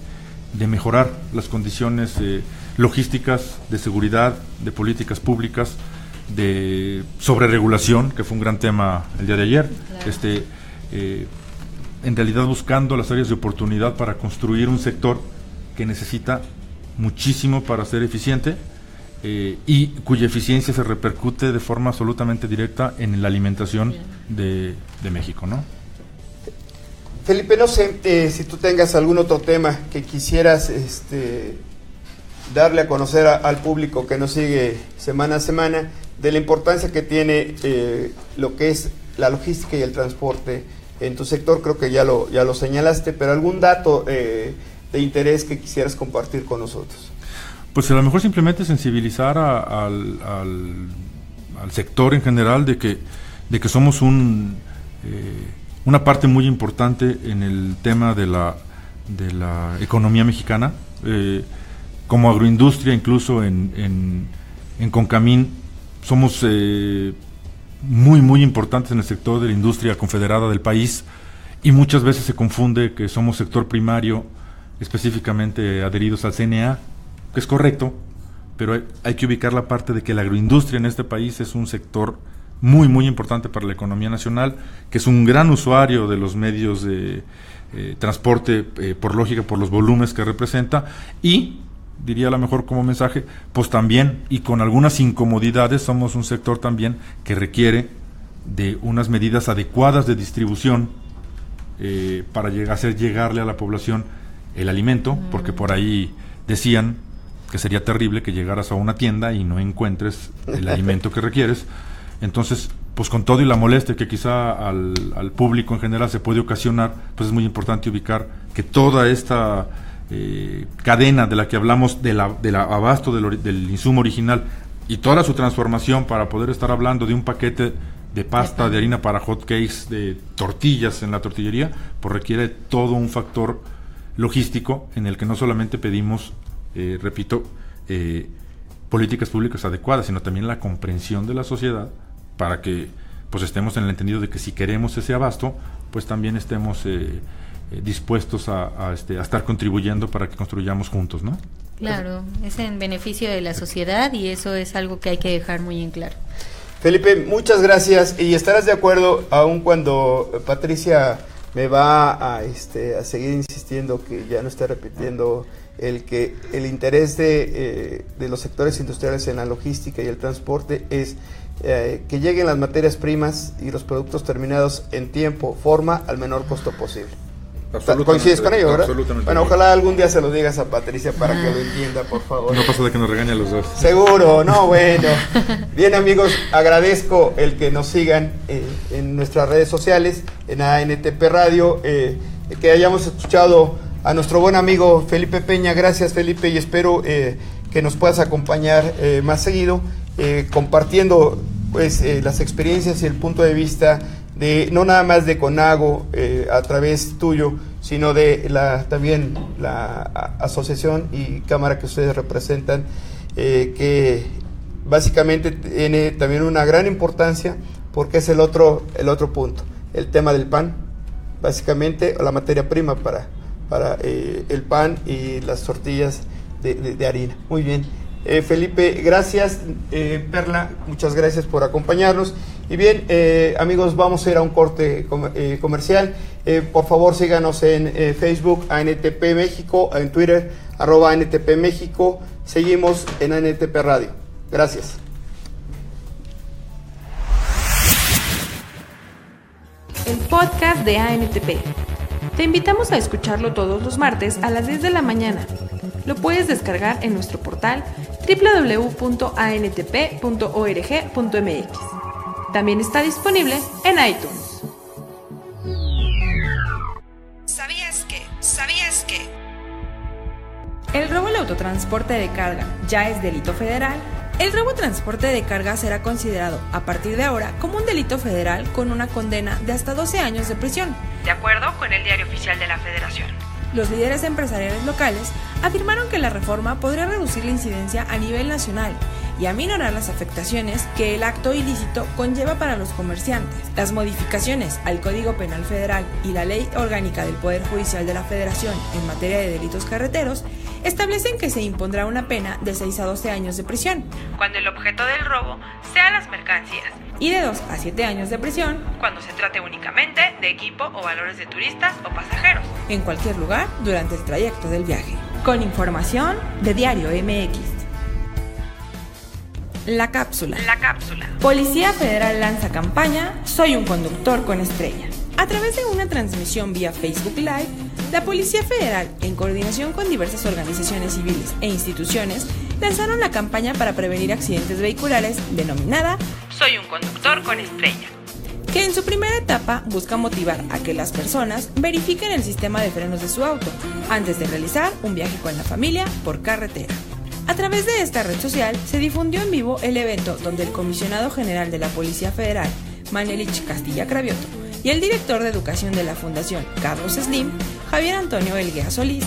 mejorar las condiciones logísticas, de seguridad, de políticas públicas, de sobreregulación, que fue un gran tema el día de ayer. Claro. En realidad buscando las áreas de oportunidad para construir un sector que necesita muchísimo para ser eficiente, y cuya eficiencia se repercute de forma absolutamente directa en la alimentación de México, ¿no? Felipe, no sé si tú tengas algún otro tema que quisieras darle a conocer al público que nos sigue semana a semana, de la importancia que tiene lo que es la logística y el transporte en tu sector. Creo que ya lo señalaste, pero algún dato de interés que quisieras compartir con nosotros. Pues a lo mejor simplemente sensibilizar al sector en general de que somos una parte muy importante en el tema de la economía mexicana. Como agroindustria, incluso en Concamín, somos muy, muy importantes en el sector de la industria confederada del país, y muchas veces se confunde que somos sector primario, específicamente adheridos al CNA, que es correcto, pero hay que ubicar la parte de que la agroindustria en este país es un sector muy, muy importante para la economía nacional, que es un gran usuario de los medios de transporte, por lógica, por los volúmenes que representa, y diría a lo mejor como mensaje, pues también, y con algunas incomodidades, somos un sector también que requiere de unas medidas adecuadas de distribución para hacer llegarle a la población el alimento, porque por ahí decían que sería terrible que llegaras a una tienda y no encuentres el alimento que requieres. Entonces, pues con todo y la molestia que quizá al público en general se puede ocasionar, pues es muy importante ubicar que toda esta cadena de la que hablamos, del abasto del insumo original y toda su transformación para poder estar hablando de un paquete de pasta, de harina para hot cakes, de tortillas en la tortillería, pues requiere todo un factor logístico en el que no solamente pedimos, repito, políticas públicas adecuadas, sino también la comprensión de la sociedad para que pues estemos en el entendido de que si queremos ese abasto, pues también estemos dispuestos a estar contribuyendo para que construyamos juntos, ¿no? Claro, es en beneficio de la sociedad y eso es algo que hay que dejar muy en claro. Felipe, muchas gracias, y estarás de acuerdo, aun cuando Patricia me va a seguir insistiendo que ya no esté repitiendo que el interés de los sectores industriales en la logística y el transporte es que lleguen las materias primas y los productos terminados en tiempo, forma, al menor costo posible. ¿Coincides con ello, verdad? Absolutamente. Bueno, ojalá algún día se lo digas a Patricia para que lo entienda, por favor. No pasa de que nos regañe a los dos. Seguro, no, bueno. Bien, amigos, agradezco el que nos sigan en nuestras redes sociales, en ANTP Radio, que hayamos escuchado a nuestro buen amigo Felipe Peña. Gracias, Felipe, y espero que nos puedas acompañar más seguido, compartiendo pues las experiencias y el punto de vista de no nada más de CONAGO a través tuyo, sino de también la asociación y cámara que ustedes representan, que básicamente tiene también una gran importancia porque es el otro punto, el tema del pan, básicamente la materia prima para el pan y las tortillas de harina. Muy bien. Felipe, gracias. Perla, muchas gracias por acompañarnos. Y bien, amigos, vamos a ir a un corte comercial. Por favor, síganos en Facebook, ANTP México, en Twitter, @ANTP México. Seguimos en ANTP Radio. Gracias. El podcast de ANTP. Te invitamos a escucharlo todos los martes a las 10 de la mañana. Lo puedes descargar en nuestro portal www.antp.org.mx. También está disponible en iTunes. ¿Sabías que? ¿El robo al autotransporte de carga ya es delito federal? El robo al transporte de carga será considerado a partir de ahora como un delito federal con una condena de hasta 12 años de prisión, De acuerdo con el Diario Oficial de la Federación. Los líderes empresariales locales afirmaron que la reforma podría reducir la incidencia a nivel nacional y aminorar las afectaciones que el acto ilícito conlleva para los comerciantes. Las modificaciones al Código Penal Federal y la Ley Orgánica del Poder Judicial de la Federación en materia de delitos carreteros establecen que se impondrá una pena de 6 a 12 años de prisión, Cuando el objeto del robo sea las mercancías, y de 2 a 7 años de prisión cuando se trate únicamente de equipo o valores de turistas o pasajeros. en cualquier lugar durante el trayecto del viaje. Con información de Diario MX. La cápsula. Policía Federal lanza campaña Soy un conductor con estrella. A través de una transmisión vía Facebook Live, la Policía Federal, en coordinación con diversas organizaciones civiles e instituciones, lanzaron la campaña para prevenir accidentes vehiculares denominada Soy un conductor con estrella. que en su primera etapa busca motivar a que las personas verifiquen el sistema de frenos de su auto antes de realizar un viaje con la familia por carretera. A través de esta red social se difundió en vivo el evento donde el comisionado general de la Policía Federal, Manelich Castilla Cravioto, y el director de educación de la Fundación Carlos Slim, Javier Antonio Elguea Solís,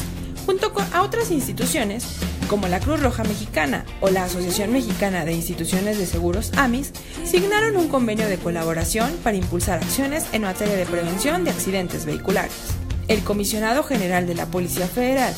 junto a otras instituciones como la Cruz Roja Mexicana o la Asociación Mexicana de Instituciones de Seguros AMIS, signaron un convenio de colaboración para impulsar acciones en materia de prevención de accidentes vehiculares. El comisionado general de la Policía Federal,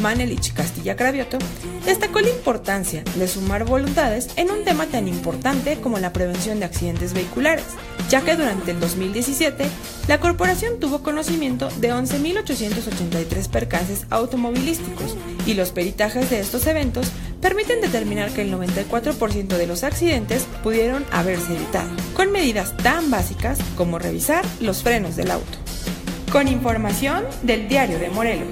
Manelich Castilla Cravioto, destacó la importancia de sumar voluntades en un tema tan importante como la prevención de accidentes vehiculares, ya que durante el 2017 la corporación tuvo conocimiento de 11.883 percances automovilísticos y los peritajes de estos eventos permiten determinar que el 94% de los accidentes pudieron haberse evitado, con medidas tan básicas como revisar los frenos del auto. Con información del Diario de Morelos.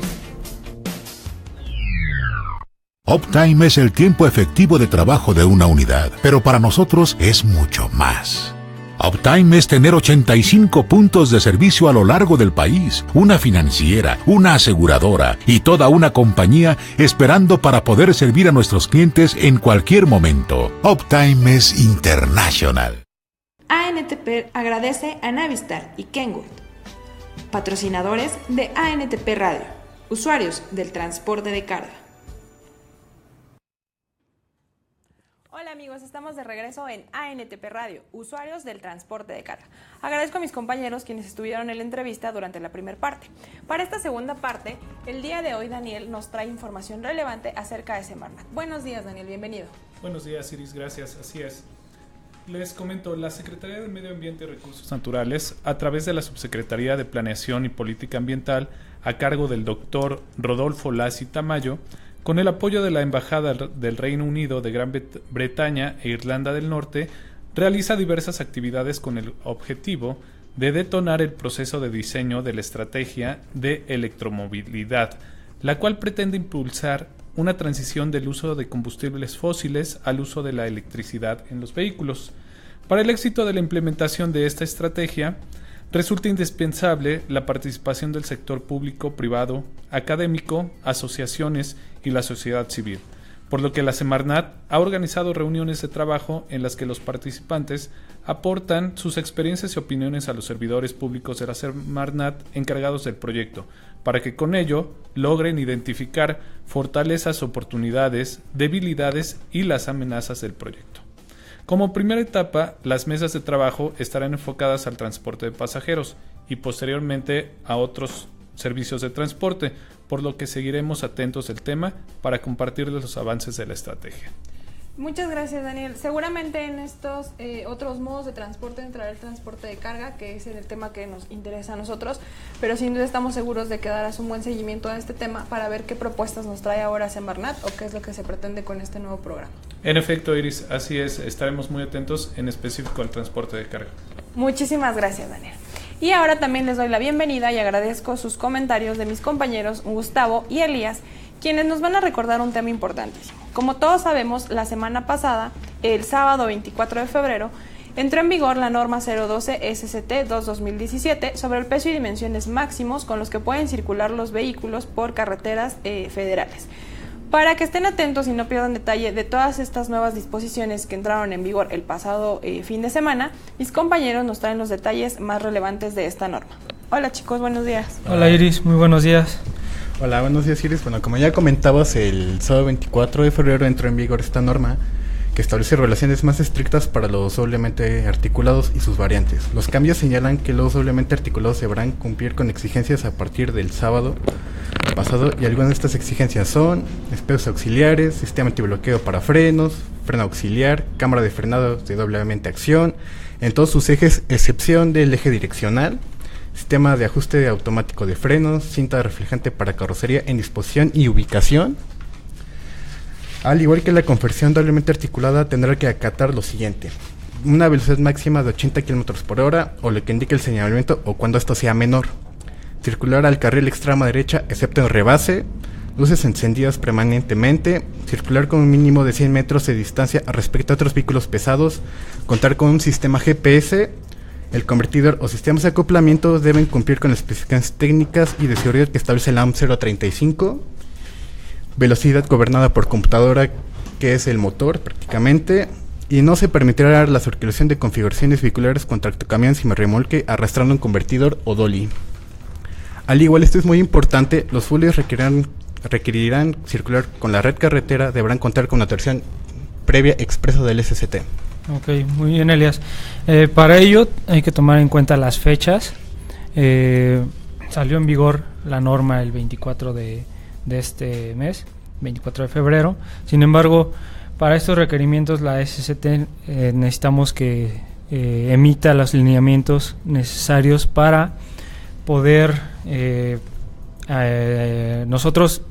Uptime es el tiempo efectivo de trabajo de una unidad, pero para nosotros es mucho más. Uptime es tener 85 puntos de servicio a lo largo del país, una financiera, una aseguradora y toda una compañía esperando para poder servir a nuestros clientes en cualquier momento. Uptime es international. ANTP agradece a Navistar y Kenwood, patrocinadores de ANTP Radio, usuarios del transporte de carga. Hola amigos, estamos de regreso en ANTP Radio, usuarios del transporte de carga. Agradezco a mis compañeros quienes estuvieron en la entrevista durante la primera parte. Para esta segunda parte, el día de hoy Daniel nos trae información relevante acerca de Semarnat. Buenos días Daniel, bienvenido. Buenos días Iris, gracias, así es. Les comento, la Secretaría del Medio Ambiente y Recursos Naturales, a través de la Subsecretaría de Planeación y Política Ambiental, a cargo del doctor Rodolfo Lassi Tamayo, con el apoyo de la Embajada del Reino Unido de Gran Bretaña e Irlanda del Norte, realiza diversas actividades con el objetivo de detonar el proceso de diseño de la estrategia de electromovilidad, la cual pretende impulsar una transición del uso de combustibles fósiles al uso de la electricidad en los vehículos. Para el éxito de la implementación de esta estrategia, resulta indispensable la participación del sector público, privado, académico, asociaciones y la sociedad civil, por lo que la Semarnat ha organizado reuniones de trabajo en las que los participantes aportan sus experiencias y opiniones a los servidores públicos de la Semarnat encargados del proyecto, para que con ello logren identificar fortalezas, oportunidades, debilidades y las amenazas del proyecto. Como primera etapa, las mesas de trabajo estarán enfocadas al transporte de pasajeros y posteriormente a otros servicios de transporte, por lo que seguiremos atentos del tema para compartirles los avances de la estrategia. Muchas gracias Daniel. Seguramente en estos otros modos de transporte entrará el transporte de carga, que es el tema que nos interesa a nosotros, pero sin duda estamos seguros de que darás un buen seguimiento a este tema para ver qué propuestas nos trae ahora Semarnat o qué es lo que se pretende con este nuevo programa. En efecto, Iris, así es, estaremos muy atentos en específico al transporte de carga. Muchísimas gracias Daniel. Y ahora también les doy la bienvenida y agradezco sus comentarios de mis compañeros Gustavo y Elías, quienes nos van a recordar un tema importantísimo. Como todos sabemos, la semana pasada, el sábado 24 de febrero, entró en vigor la norma 012 SCT-2/2017 sobre el peso y dimensiones máximos con los que pueden circular los vehículos por carreteras federales. Para que estén atentos y no pierdan detalle de todas estas nuevas disposiciones que entraron en vigor el pasado fin de semana, mis compañeros nos traen los detalles más relevantes de esta norma. Hola chicos, buenos días. Hola Iris, muy buenos días. Hola, buenos días Iris. Bueno, como ya comentabas, el sábado 24 de febrero entró en vigor esta norma que establece regulaciones más estrictas para los doblemente articulados y sus variantes. Los cambios señalan que los doblemente articulados deberán cumplir con exigencias a partir del sábado pasado, y algunas de estas exigencias son espejos auxiliares, sistema antibloqueo para frenos, freno auxiliar, cámara de frenado de doblemente acción en todos sus ejes, excepción del eje direccional, sistema de ajuste automático de frenos, cinta reflejante para carrocería en disposición y ubicación. Al igual que la conversión doblemente articulada, tendrá que acatar lo siguiente: una velocidad máxima de 80 km por hora o lo que indique el señalamiento o cuando esto sea menor, circular al carril extrema derecha excepto en rebase, luces encendidas permanentemente, circular con un mínimo de 100 metros de distancia respecto a otros vehículos pesados, contar con un sistema GPS. El convertidor o sistemas de acoplamiento deben cumplir con las especificaciones técnicas y de seguridad que establece la AM 035. Velocidad gobernada por computadora, que es el motor prácticamente. Y no se permitirá la circulación de configuraciones vehiculares con tractocamiones y remolque arrastrando un convertidor o dolly. Al igual, esto es muy importante, los folios requerirán circular con la red carretera, deberán contar con una autorización previa expresa del SCT. Ok, muy bien Elias. Para ello hay que tomar en cuenta las fechas. Salió en vigor la norma el 24 de de este mes, 24 de febrero. Sin embargo, para estos requerimientos la SCT necesitamos que emita los lineamientos necesarios para poder nosotros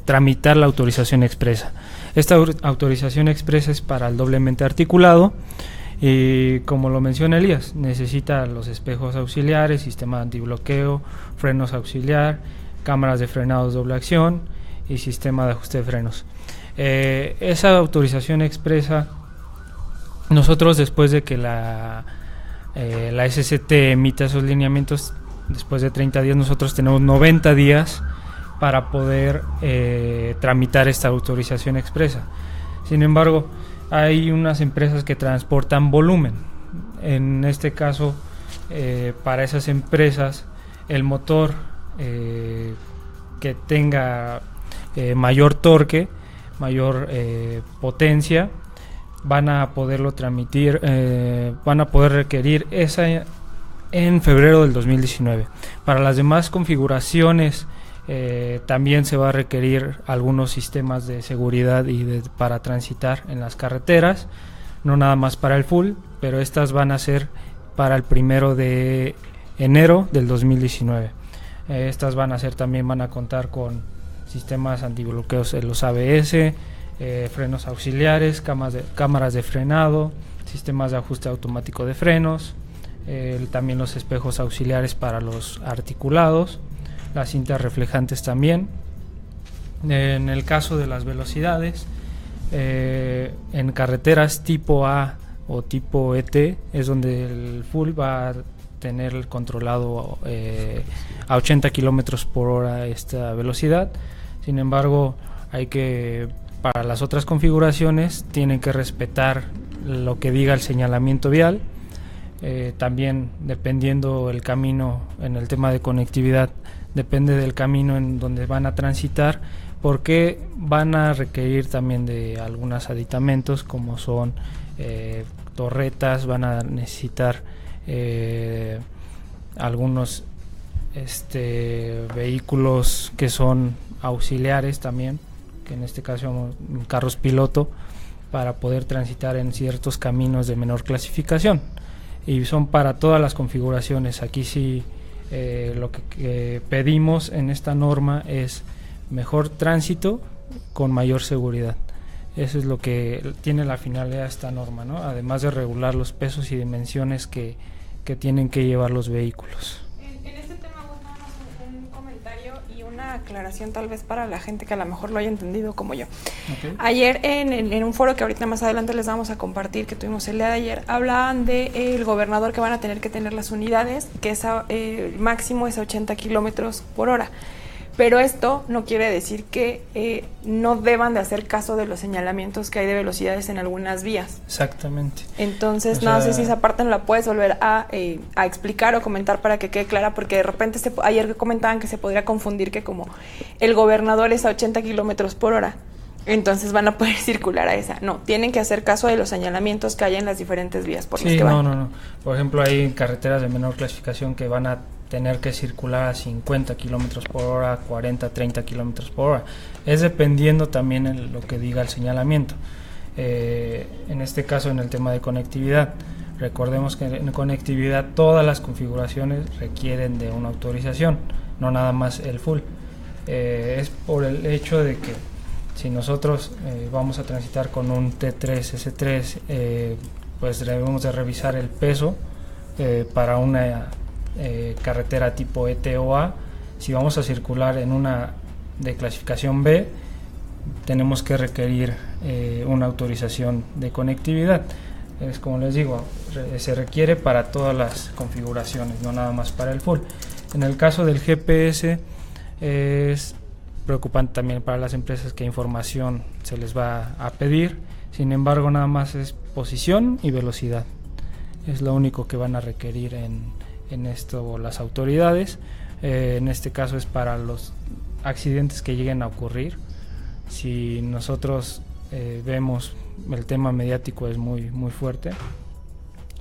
tramitar la autorización expresa. Esta autorización expresa es para el doblemente articulado y, como lo menciona Elías, necesita los espejos auxiliares, sistema de antibloqueo, frenos auxiliar, cámaras de frenados doble acción y sistema de ajuste de frenos. Esa autorización expresa, nosotros después de que la SCT emita esos lineamientos, después de 30 días, nosotros tenemos 90 días para poder tramitar esta autorización expresa. Sin embargo, hay unas empresas que transportan volumen. En este caso, para esas empresas, el motor que tenga mayor torque, mayor potencia, van a poderlo transmitir, van a poder requerir esa en febrero del 2019. Para las demás configuraciones también se va a requerir algunos sistemas de seguridad para transitar en las carreteras, no nada más para el full, pero estas van a ser para el 1 de enero del 2019. Estas van a contar con sistemas antibloqueos en los ABS, frenos auxiliares, cámaras de frenado, sistemas de ajuste automático de frenos, también los espejos auxiliares para los articulados, las cintas reflejantes también. En el caso de las velocidades, en carreteras tipo A o tipo ET es donde el full va a tener controlado a 80 kilómetros por hora esta velocidad. Sin embargo, para las otras configuraciones tienen que respetar lo que diga el señalamiento vial. También, dependiendo el camino, en el tema de conectividad, depende del camino en donde van a transitar, porque van a requerir también de algunos aditamentos, como son torretas, van a necesitar algunos vehículos que son auxiliares también, que en este caso son carros piloto, para poder transitar en ciertos caminos de menor clasificación, y son para todas las configuraciones. Aquí sí lo que pedimos en esta norma es mejor tránsito con mayor seguridad. Eso es lo que tiene la finalidad de esta norma, ¿no? Además de regular los pesos y dimensiones que tienen que llevar los vehículos. En este tema, un comentario y una aclaración tal vez para la gente que a lo mejor lo haya entendido como yo. Okay. Ayer en un foro que ahorita más adelante les vamos a compartir, que tuvimos el día de ayer, hablaban del gobernador que van a tener que tener las unidades, que el máximo es 80 kilómetros por hora. Pero esto no quiere decir que no deban de hacer caso de los señalamientos que hay de velocidades en algunas vías. Exactamente. Entonces, no sé si esa parte no la puedes volver a explicar o comentar para que quede clara, porque de repente ayer comentaban que se podría confundir que como el gobernador es a 80 kilómetros por hora, entonces van a poder circular a esa. No, tienen que hacer caso de los señalamientos que hay en las diferentes vías por las que van. No. Por ejemplo, hay carreteras de menor clasificación que van a tener que circular a 50 kilómetros por hora, 40, 30 kilómetros por hora. Es dependiendo también en lo que diga el señalamiento. En este caso, en el tema de conectividad, recordemos que en conectividad todas las configuraciones requieren de una autorización, no nada más el full. Es por el hecho de que si nosotros vamos a transitar con un T3, S3, pues debemos de revisar el peso para una carretera tipo ET o A. Si vamos a circular en una de clasificación B, tenemos que requerir una autorización de conectividad. Es como les digo, se requiere para todas las configuraciones, no nada más para el full. En el caso del GPS es preocupante también para las empresas que información se les va a pedir. Sin embargo, nada más es posición y velocidad. Es lo único que van a requerir en esto las autoridades. En este caso es para los accidentes que lleguen a ocurrir. Si nosotros vemos el tema mediático es muy fuerte.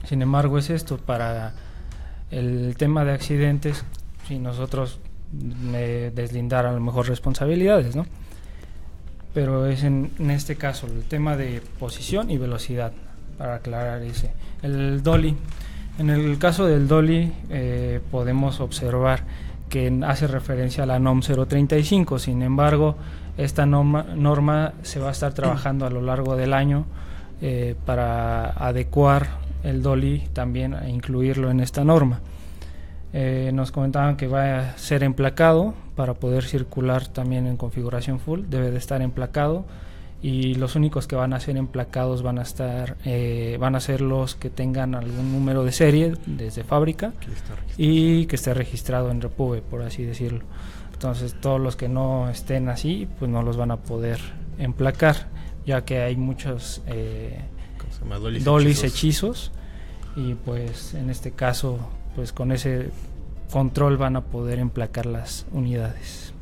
Sin embargo, es esto para el tema de accidentes. Si nosotros deslindar a lo mejor responsabilidades, ¿no? Pero es en este caso el tema de posición y velocidad, para aclarar ese. El dolly, en el caso del dolly podemos observar que hace referencia a la NOM 035, sin embargo esta norma se va a estar trabajando a lo largo del año para adecuar el dolly también a incluirlo en esta norma. Nos comentaban que va a ser emplacado para poder circular también en configuración full, debe de estar emplacado, y los únicos que van a ser emplacados van a ser los que tengan algún número de serie desde fábrica y que esté registrado en Repube, por así decirlo. Entonces todos los que no estén así pues no los van a poder emplacar, ya que hay muchos dollies hechizos, y pues en este caso pues con ese control van a poder emplacar las unidades.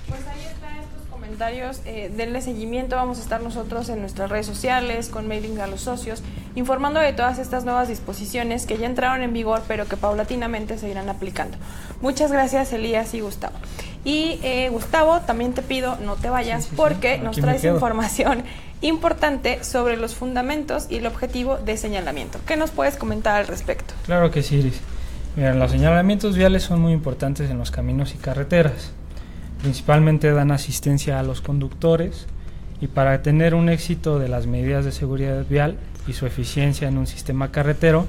Pues ahí están estos comentarios, denle seguimiento, vamos a estar nosotros en nuestras redes sociales, con mailing a los socios, informando de todas estas nuevas disposiciones que ya entraron en vigor, pero que paulatinamente se irán aplicando. Muchas gracias, Elías y Gustavo. Y Gustavo, también te pido no te vayas, porque nos traes información importante sobre los fundamentos y el objetivo de señalamiento. ¿Qué nos puedes comentar al respecto? Claro que sí, Iris. Miren, los señalamientos viales son muy importantes en los caminos y carreteras. Principalmente dan asistencia a los conductores, y para tener un éxito de las medidas de seguridad vial y su eficiencia en un sistema carretero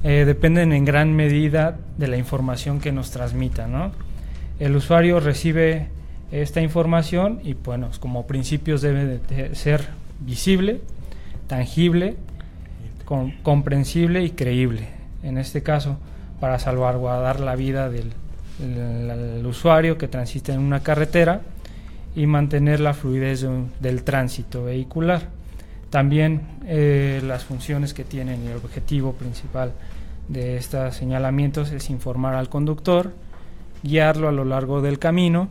dependen en gran medida de la información que nos transmitan, ¿no? El usuario recibe esta información y bueno, como principios debe de ser visible, tangible, comprensible y creíble. En este caso, para salvaguardar la vida del usuario que transita en una carretera y mantener la fluidez del tránsito vehicular. También las funciones que tienen y el objetivo principal de estos señalamientos es informar al conductor, guiarlo a lo largo del camino,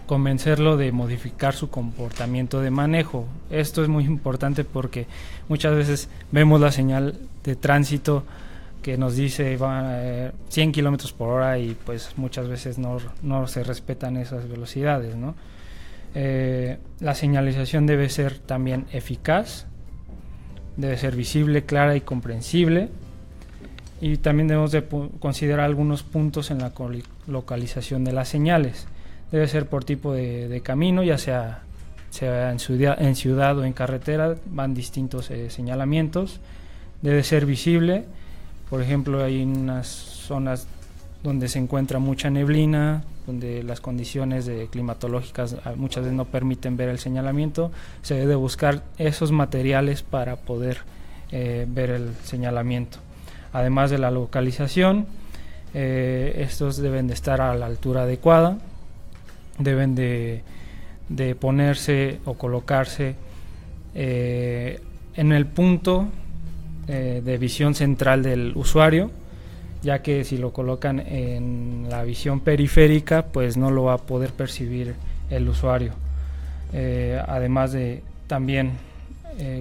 convencerlo de modificar su comportamiento de manejo. Esto es muy importante porque muchas veces vemos la señal de tránsito que nos dice va 100 kilómetros por hora y pues muchas veces no se respetan esas velocidades, ¿no? La señalización debe ser también eficaz, debe ser visible, clara y comprensible, y también debemos de considerar algunos puntos en la localización de las señales. Debe ser por tipo de camino, ya sea en ciudad o en carretera, van distintos señalamientos. Debe ser visible. Por ejemplo, hay unas zonas donde se encuentra mucha neblina, donde las condiciones climatológicas muchas veces no permiten ver el señalamiento. Se debe buscar esos materiales para poder ver el señalamiento. Además de la localización, estos deben de estar a la altura adecuada, deben de ponerse o colocarse en el punto de visión central del usuario, ya que si lo colocan en la visión periférica pues no lo va a poder percibir el usuario. Además de también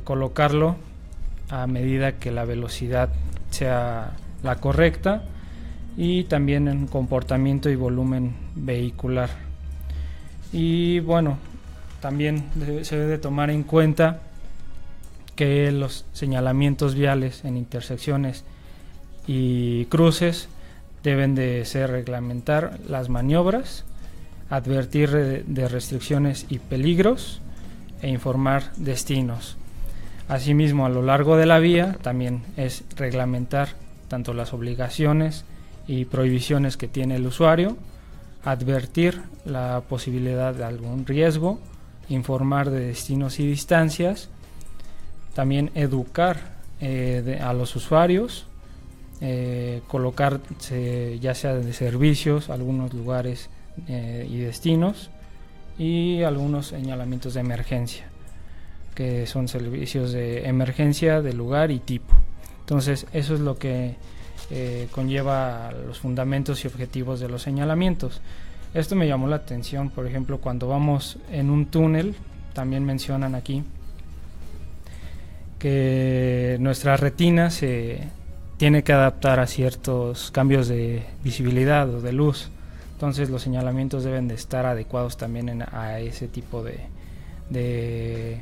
colocarlo a medida que la velocidad sea la correcta, y también en comportamiento y volumen vehicular. Y bueno, también se debe tomar en cuenta que los señalamientos viales en intersecciones y cruces deben de reglamentar las maniobras, advertir de restricciones y peligros e informar destinos. Asimismo, a lo largo de la vía también es reglamentar tanto las obligaciones y prohibiciones que tiene el usuario, advertir la posibilidad de algún riesgo, informar de destinos y distancias, también educar a los usuarios, colocarse ya sea de servicios, algunos lugares y destinos, y algunos señalamientos de emergencia, que son servicios de emergencia de lugar y tipo. Entonces eso es lo que conlleva los fundamentos y objetivos de los señalamientos. Esto me llamó la atención, por ejemplo, cuando vamos en un túnel, también mencionan aquí que nuestra retina se tiene que adaptar a ciertos cambios de visibilidad o de luz. Entonces los señalamientos deben de estar adecuados también a ese tipo de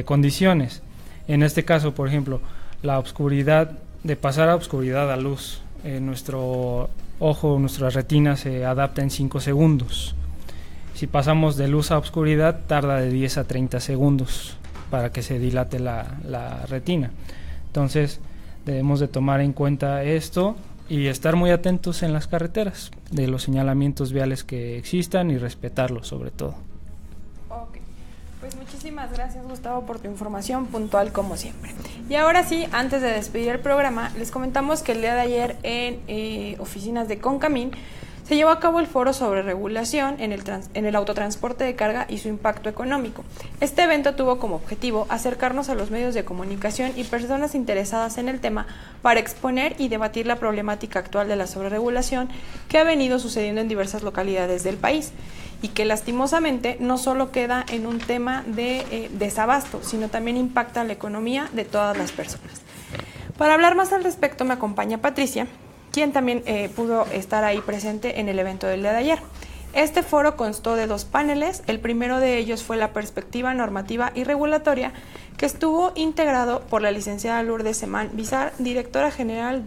condiciones. En este caso, por ejemplo, la obscuridad, de pasar a obscuridad a luz, nuestro ojo, nuestra retina se adapta en 5 segundos. Si pasamos de luz a obscuridad, tarda de 10 a 30 segundos para que se dilate la retina. Entonces debemos de tomar en cuenta esto y estar muy atentos en las carreteras de los señalamientos viales que existan y respetarlos sobre todo. Ok, pues muchísimas gracias, Gustavo, por tu información puntual como siempre. Y ahora sí, antes de despedir el programa, les comentamos que el día de ayer en oficinas de Concamín se llevó a cabo el foro sobre regulación en el autotransporte de carga y su impacto económico. Este evento tuvo como objetivo acercarnos a los medios de comunicación y personas interesadas en el tema para exponer y debatir la problemática actual de la sobreregulación que ha venido sucediendo en diversas localidades del país y que lastimosamente no solo queda en un tema de desabasto, sino también impacta la economía de todas las personas. Para hablar más al respecto me acompaña Patricia, quien también pudo estar ahí presente en el evento del día de ayer. Este foro constó de 2 paneles. El primero de ellos fue la perspectiva normativa y regulatoria, que estuvo integrado por la licenciada Lourdes Semán Bizar, directora general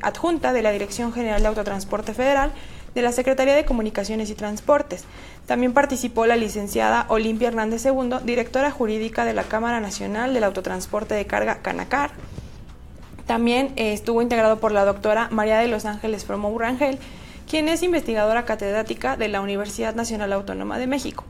adjunta de la Dirección General de Autotransporte Federal de la Secretaría de Comunicaciones y Transportes. También participó la licenciada Olimpia Hernández II, directora jurídica de la Cámara Nacional del Autotransporte de Carga, Canacar. También estuvo integrado por la doctora María de los Ángeles Fromo Urrangel, quien es investigadora catedrática de la Universidad Nacional Autónoma de México.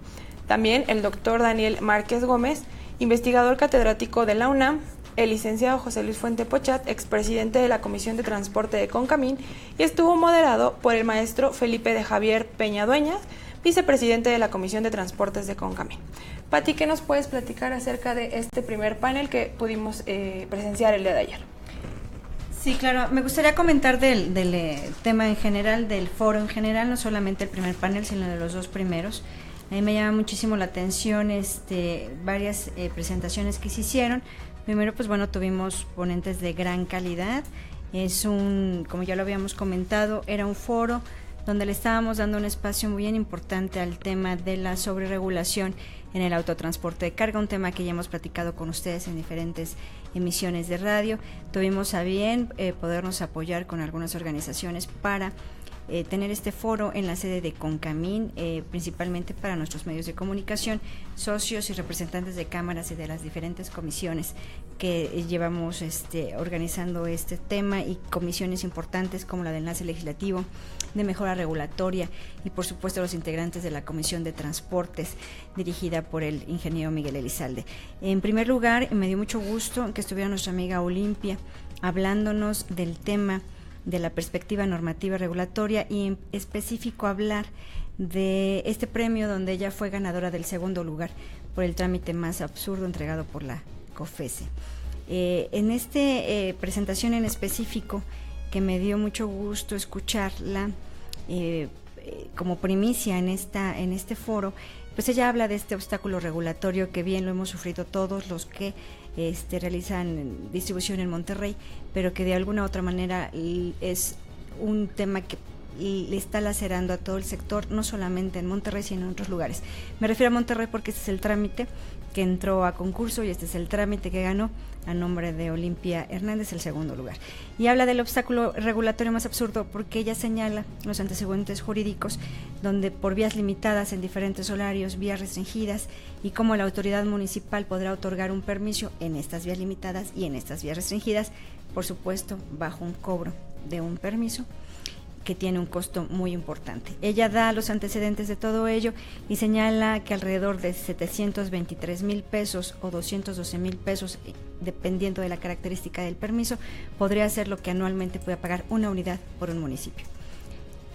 También el doctor Daniel Márquez Gómez, investigador catedrático de la UNAM, el licenciado José Luis Fuente Pochat, expresidente de la Comisión de Transporte de Concamín, y estuvo moderado por el maestro Felipe de Javier Peña Dueñas, vicepresidente de la Comisión de Transportes de Concamín. Pati, ¿qué nos puedes platicar acerca de este primer panel que pudimos presenciar el día de ayer? Sí, claro. Me gustaría comentar del tema en general, del foro en general, no solamente el primer panel, sino de los 2 primeros. A mí me llama muchísimo la atención varias presentaciones que se hicieron. Primero, pues bueno, tuvimos ponentes de gran calidad. Como ya lo habíamos comentado, era un foro donde le estábamos dando un espacio muy bien importante al tema de la sobreregulación en el autotransporte de carga, un tema que ya hemos platicado con ustedes en diferentes emisiones de radio. Tuvimos a bien podernos apoyar con algunas organizaciones para tener este foro en la sede de Concamín, principalmente para nuestros medios de comunicación, socios y representantes de cámaras y de las diferentes comisiones que llevamos organizando este tema, y comisiones importantes como la de enlace legislativo, de mejora regulatoria, y por supuesto los integrantes de la Comisión de Transportes dirigida por el ingeniero Miguel Elizalde. En primer lugar, me dio mucho gusto que estuviera nuestra amiga Olimpia hablándonos del tema de la perspectiva normativa regulatoria, y en específico hablar de este premio donde ella fue ganadora del 2º lugar por el trámite más absurdo entregado por la COFESE. En esta presentación en específico, que me dio mucho gusto escucharla como primicia en este foro, pues ella habla de este obstáculo regulatorio que bien lo hemos sufrido todos los que realizan distribución en Monterrey, pero que de alguna u otra manera es un tema que le está lacerando a todo el sector, no solamente en Monterrey, sino en otros lugares. Me refiero a Monterrey porque este es el trámite que entró a concurso y este es el trámite que ganó a nombre de Olimpia Hernández, el 2º lugar. Y habla del obstáculo regulatorio más absurdo porque ella señala los antecedentes jurídicos donde por vías limitadas en diferentes horarios, vías restringidas, y cómo la autoridad municipal podrá otorgar un permiso en estas vías limitadas y en estas vías restringidas, por supuesto bajo un cobro de un permiso que tiene un costo muy importante. Ella da los antecedentes de todo ello y señala que alrededor de 723,000 pesos o 212,000 pesos, dependiendo de la característica del permiso, podría ser lo que anualmente puede pagar una unidad por un municipio.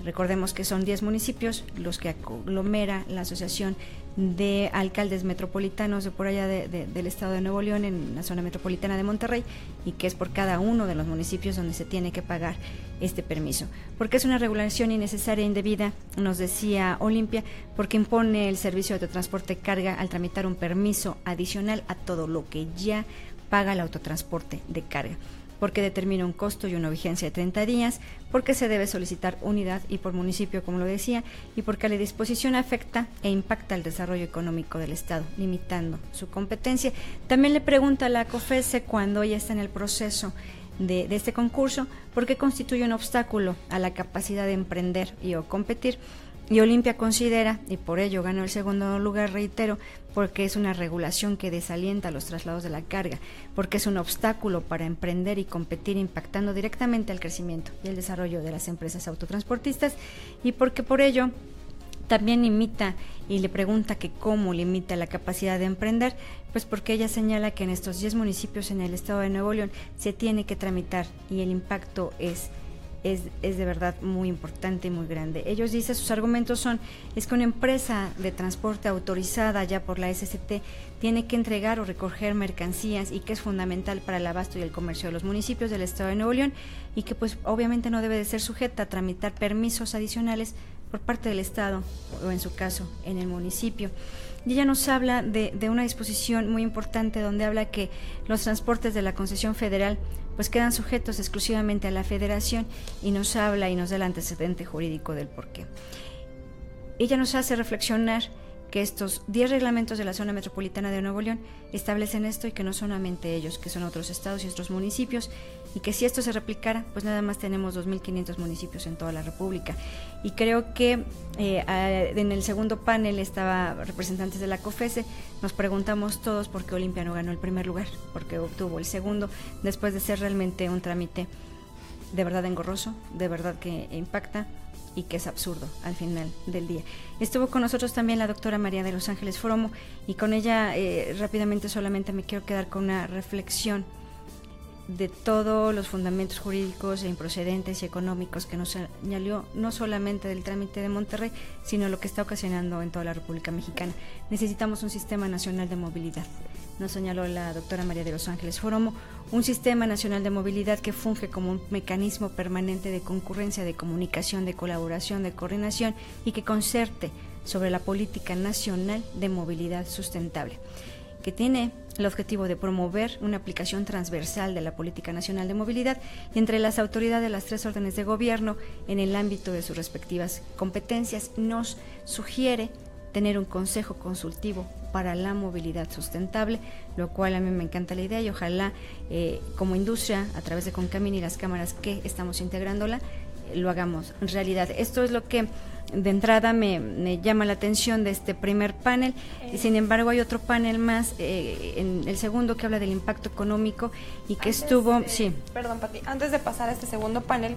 Recordemos que son 10 municipios los que aglomera la Asociación de Alcaldes Metropolitanos de por allá del estado de Nuevo León, en la zona metropolitana de Monterrey, y que es por cada uno de los municipios donde se tiene que pagar este permiso. Porque es una regulación innecesaria e indebida, nos decía Olimpia, porque impone el servicio de autotransporte carga al tramitar un permiso adicional a todo lo que ya paga el autotransporte de carga. porque determina un costo y una vigencia de 30 días, porque se debe solicitar unidad y por municipio, como lo decía, y porque la disposición afecta e impacta el desarrollo económico del Estado, limitando su competencia. También le pregunta a la COFESE, cuando ella está en el proceso de este concurso, por qué constituye un obstáculo a la capacidad de emprender y o competir. Y Olimpia considera, y por ello ganó el segundo lugar, reitero, porque es una regulación que desalienta los traslados de la carga, porque es un obstáculo para emprender y competir, impactando directamente al crecimiento y el desarrollo de las empresas autotransportistas, y porque por ello también limita, y le pregunta que cómo limita la capacidad de emprender, pues porque ella señala que en estos 10 municipios en el estado de Nuevo León se tiene que tramitar y el impacto es de verdad muy importante y muy grande. Ellos dicen, sus argumentos es que una empresa de transporte autorizada ya por la SCT tiene que entregar o recoger mercancías y que es fundamental para el abasto y el comercio de los municipios del estado de Nuevo León y que pues obviamente no debe de ser sujeta a tramitar permisos adicionales por parte del Estado o en su caso en el municipio. Y ella nos habla de una disposición muy importante donde habla que los transportes de la concesión federal pues quedan sujetos exclusivamente a la federación y nos habla y nos da el antecedente jurídico del porqué. Ella nos hace reflexionar que estos 10 reglamentos de la zona metropolitana de Nuevo León establecen esto y que no solamente ellos, que son otros estados y otros municipios, y que si esto se replicara, pues nada más tenemos 2.500 municipios en toda la República. Y creo que en el segundo panel estaba representantes de la COFESE, nos preguntamos todos por qué Olimpia no ganó el primer lugar, porque obtuvo el segundo, después de ser realmente un trámite de verdad engorroso, de verdad que impacta, y que es absurdo al final del día. Estuvo con nosotros también la doctora María de los Ángeles Fromo y con ella rápidamente solamente me quiero quedar con una reflexión de todos los fundamentos jurídicos e improcedentes y económicos que nos señaló no solamente del trámite de Monterrey, sino lo que está ocasionando en toda la República Mexicana. Necesitamos un sistema nacional de movilidad, nos señaló la doctora María de los Ángeles Fromo, un sistema nacional de movilidad que funge como un mecanismo permanente de concurrencia, de comunicación, de colaboración, de coordinación y que concerte sobre la política nacional de movilidad sustentable, que tiene el objetivo de promover una aplicación transversal de la Política Nacional de Movilidad y entre las autoridades de las 3 órdenes de gobierno en el ámbito de sus respectivas competencias. Nos sugiere tener un consejo consultivo para la movilidad sustentable, lo cual a mí me encanta la idea y ojalá como industria, a través de Concamín y las cámaras que estamos integrándola, lo hagamos realidad. Esto es lo que de entrada me llama la atención de este primer panel, y sin embargo hay otro panel más, en el segundo, que habla del impacto económico y que sí. Perdón, Pati, antes de pasar a este segundo panel,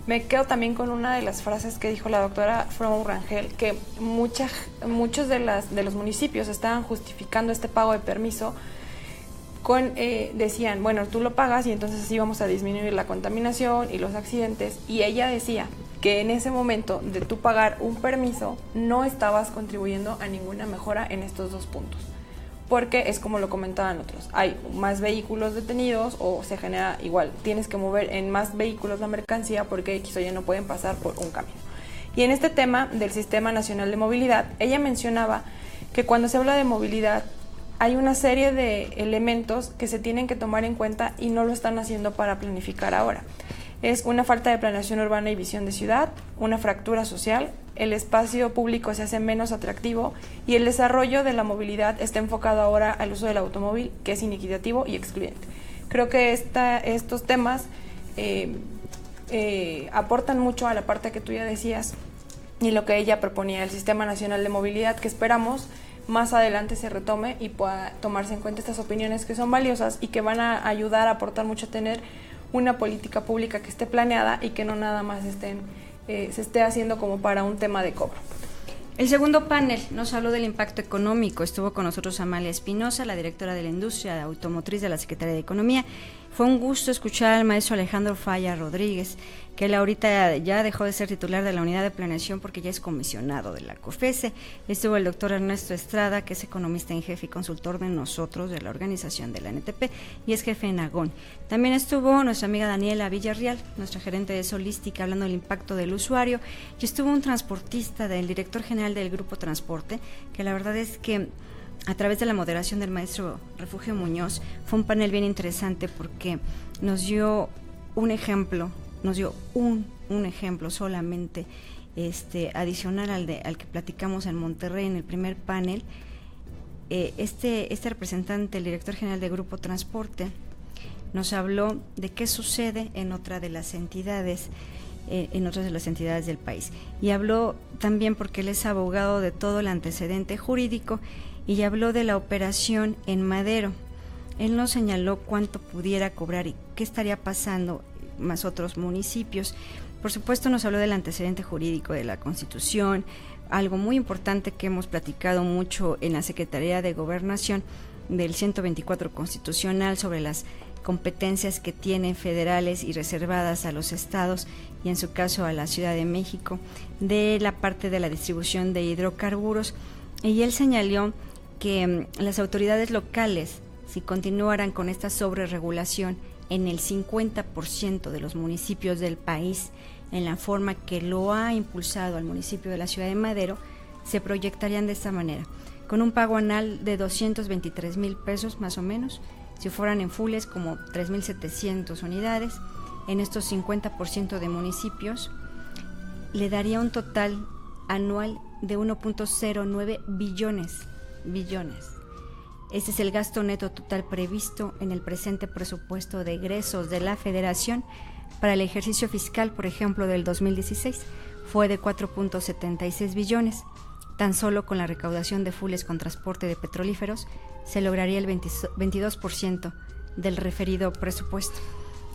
me quedo también con una de las frases que dijo la doctora Fromo Rangel, que muchos de los municipios estaban justificando este pago de permiso decían, bueno, tú lo pagas y entonces así vamos a disminuir la contaminación y los accidentes, y ella decía que en ese momento de tú pagar un permiso no estabas contribuyendo a ninguna mejora en estos 2 puntos, porque es como lo comentaban otros, hay más vehículos detenidos o se genera igual, tienes que mover en más vehículos la mercancía porque X o Y no pueden pasar por un camino. Y en este tema del Sistema Nacional de Movilidad, ella mencionaba que cuando se habla de movilidad hay una serie de elementos que se tienen que tomar en cuenta y no lo están haciendo para planificar ahora. Es una falta de planeación urbana y visión de ciudad, una fractura social, el espacio público se hace menos atractivo y el desarrollo de la movilidad está enfocado ahora al uso del automóvil, que es inequitativo y excluyente. Creo que estos temas aportan mucho a la parte que tú ya decías y lo que ella proponía, el Sistema Nacional de Movilidad, que esperamos más adelante se retome y pueda tomarse en cuenta estas opiniones que son valiosas y que van a ayudar a aportar mucho a tener una política pública que esté planeada y que no nada más se esté haciendo como para un tema de cobro. El segundo panel nos habló del impacto económico. Estuvo con nosotros Amalia Espinosa, la directora de la industria automotriz de la Secretaría de Economía. Fue un gusto escuchar al maestro Alejandro Falla Rodríguez, que él ahorita ya dejó de ser titular de la unidad de planeación porque ya es comisionado de la COFESE. Estuvo el doctor Ernesto Estrada, que es economista en jefe y consultor de nosotros, de la organización de la NTP, y es jefe en Agón. También estuvo nuestra amiga Daniela Villarreal, nuestra gerente de Solística, hablando del impacto del usuario, y estuvo un transportista del director general del Grupo Transporte, que la verdad es que a través de la moderación del maestro Refugio Muñoz. Fue un panel bien interesante porque nos dio un ejemplo, un ejemplo solamente adicional al que platicamos en Monterrey en el primer panel. Este representante, el director general de Grupo Transporte, nos habló de qué sucede en otras de las entidades del país, y habló también, porque él es abogado, de todo el antecedente jurídico, y habló de la operación en Madero. Él nos señaló cuánto pudiera cobrar y qué estaría pasando más otros municipios. Por supuesto nos habló del antecedente jurídico de la Constitución, algo muy importante que hemos platicado mucho en la Secretaría de Gobernación, del 124 constitucional, sobre las competencias que tienen federales y reservadas a los estados, y en su caso a la Ciudad de México, de la parte de la distribución de hidrocarburos. Y él señaló que las autoridades locales, si continuaran con esta sobreregulación en el 50% de los municipios del país, en la forma que lo ha impulsado al municipio de la Ciudad de Madero, se proyectarían de esta manera: con un pago anual de 223,000 pesos más o menos, si fueran en fules como 3,700 unidades, en estos 50% de municipios, le daría un total anual de 1.09 billones. Este es el gasto neto total previsto en el presente presupuesto de egresos de la Federación para el ejercicio fiscal, por ejemplo, del 2016, fue de 4.76 billones. Tan solo con la recaudación de fules con transporte de petrolíferos se lograría el 22% del referido presupuesto.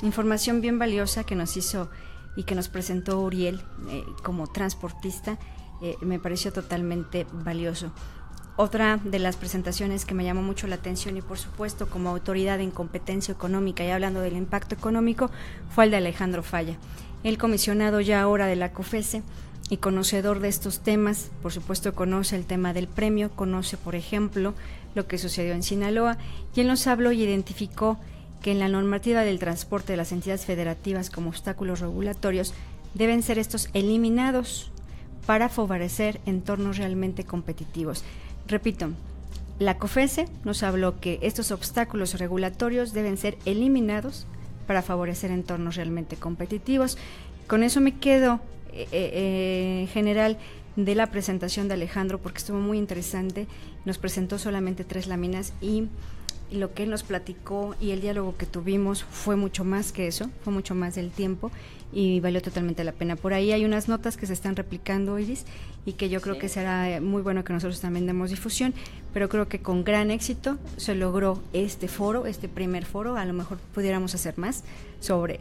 Información bien valiosa que nos hizo y que nos presentó Uriel como transportista, me pareció totalmente valioso. Otra de las presentaciones que me llamó mucho la atención, y por supuesto como autoridad en competencia económica y hablando del impacto económico, fue el de Alejandro Falla, el comisionado ya ahora de la COFESE y conocedor de estos temas. Por supuesto conoce el tema del premio, conoce por ejemplo lo que sucedió en Sinaloa, y él nos habló y identificó que en la normativa del transporte de las entidades federativas como obstáculos regulatorios deben ser estos eliminados para favorecer entornos realmente competitivos. Repito, la COFESE nos habló que estos obstáculos regulatorios deben ser eliminados para favorecer entornos realmente competitivos. Con eso me quedo en general de la presentación de Alejandro, porque estuvo muy interesante. Nos presentó solamente 3 láminas y lo que él nos platicó y el diálogo que tuvimos fue mucho más que eso, fue mucho más del tiempo y valió totalmente la pena. Por ahí hay unas notas que se están replicando, Iris, y que yo creo que será muy bueno que nosotros también demos difusión, pero creo que con gran éxito se logró este primer foro. A lo mejor pudiéramos hacer más sobre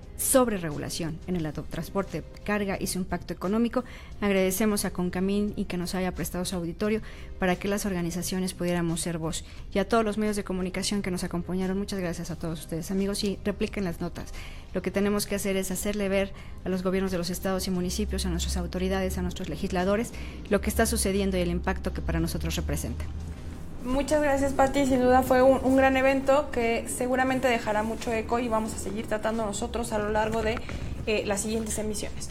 regulación en el autotransporte, carga y su impacto económico. Agradecemos a Concamín y que nos haya prestado su auditorio para que las organizaciones pudiéramos ser voz, y a todos los medios de comunicación que nos acompañaron. Muchas gracias a todos ustedes, amigos, y repliquen las notas. Lo que tenemos que hacer es hacerle ver a los gobiernos de los estados y municipios, a nuestras autoridades, a nuestros legisladores, lo que está sucediendo y el impacto que para nosotros representa. Muchas gracias, Pati. Sin duda fue un gran evento que seguramente dejará mucho eco y vamos a seguir tratando nosotros a lo largo de las siguientes emisiones.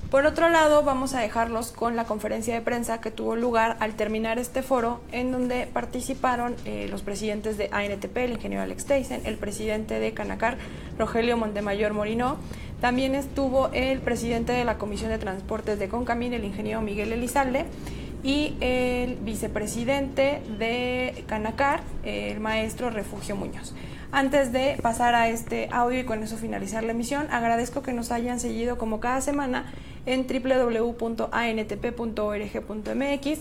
Por otro lado, vamos a dejarlos con la conferencia de prensa que tuvo lugar al terminar este foro, en donde participaron los presidentes de ANTP, el ingeniero Alex Teisen, el presidente de Canacar, Rogelio Montemayor Morinó. También estuvo el presidente de la Comisión de Transportes de Concamín, el ingeniero Miguel Elizalde, y el vicepresidente de Canacar, el maestro Refugio Muñoz. Antes de pasar a este audio y con eso finalizar la emisión, agradezco que nos hayan seguido como cada semana en www.antp.org.mx.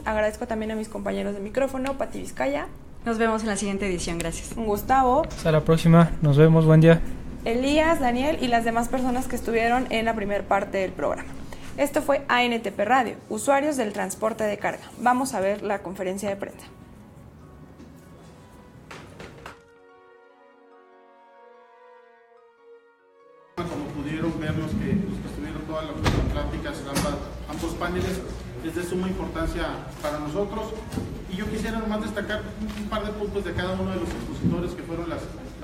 Agradezco también a mis compañeros de micrófono, Pati Vizcaya. Nos vemos en la siguiente edición, gracias. Gustavo. Hasta la próxima, nos vemos, buen día. Elías, Daniel y las demás personas que estuvieron en la primera parte del programa. Esto fue ANTP Radio, usuarios del transporte de carga. Vamos a ver la conferencia de prensa. Como pudieron ver los que estuvieron todas las pláticas, ambos paneles, es de suma importancia para nosotros. Y yo quisiera nomás destacar un par de puntos de cada uno de los expositores, que fueron las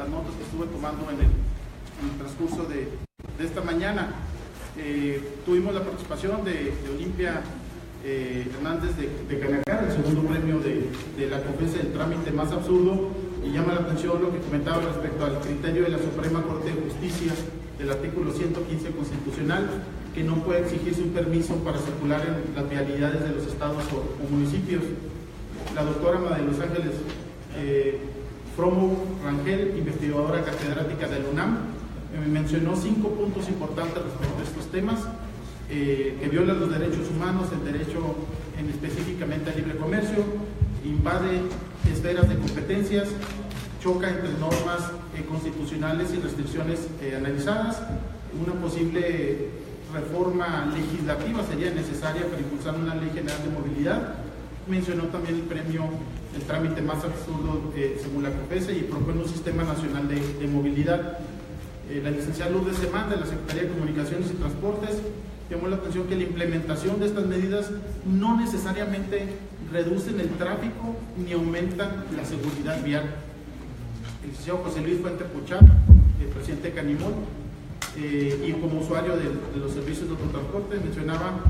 notas que estuve tomando en el transcurso de esta mañana. Tuvimos la participación de Olimpia Hernández de Canacar, el segundo premio de la conferencia del trámite más absurdo, y llama la atención lo que comentaba respecto al criterio de la Suprema Corte de Justicia del artículo 115 constitucional, que no puede exigirse un permiso para circular en las vialidades de los estados o municipios. La doctora María de Los Ángeles Fromo Rangel, investigadora catedrática del UNAM, mencionó 5 puntos importantes respecto a estos temas, que violan los derechos humanos, el derecho específicamente al libre comercio, invade esferas de competencias, choca entre normas constitucionales y restricciones analizadas. Una posible reforma legislativa sería necesaria para impulsar una ley general de movilidad. Mencionó también el premio, el trámite más absurdo según la COFESE, y propone un sistema nacional de movilidad. La licenciada Lourdes Semán, de la Secretaría de Comunicaciones y Transportes, llamó la atención que la implementación de estas medidas no necesariamente reducen el tráfico ni aumentan la seguridad vial. El licenciado José Luis Fuente Puchar, el presidente de Canimol, y como usuario de los servicios de autotransporte, mencionaba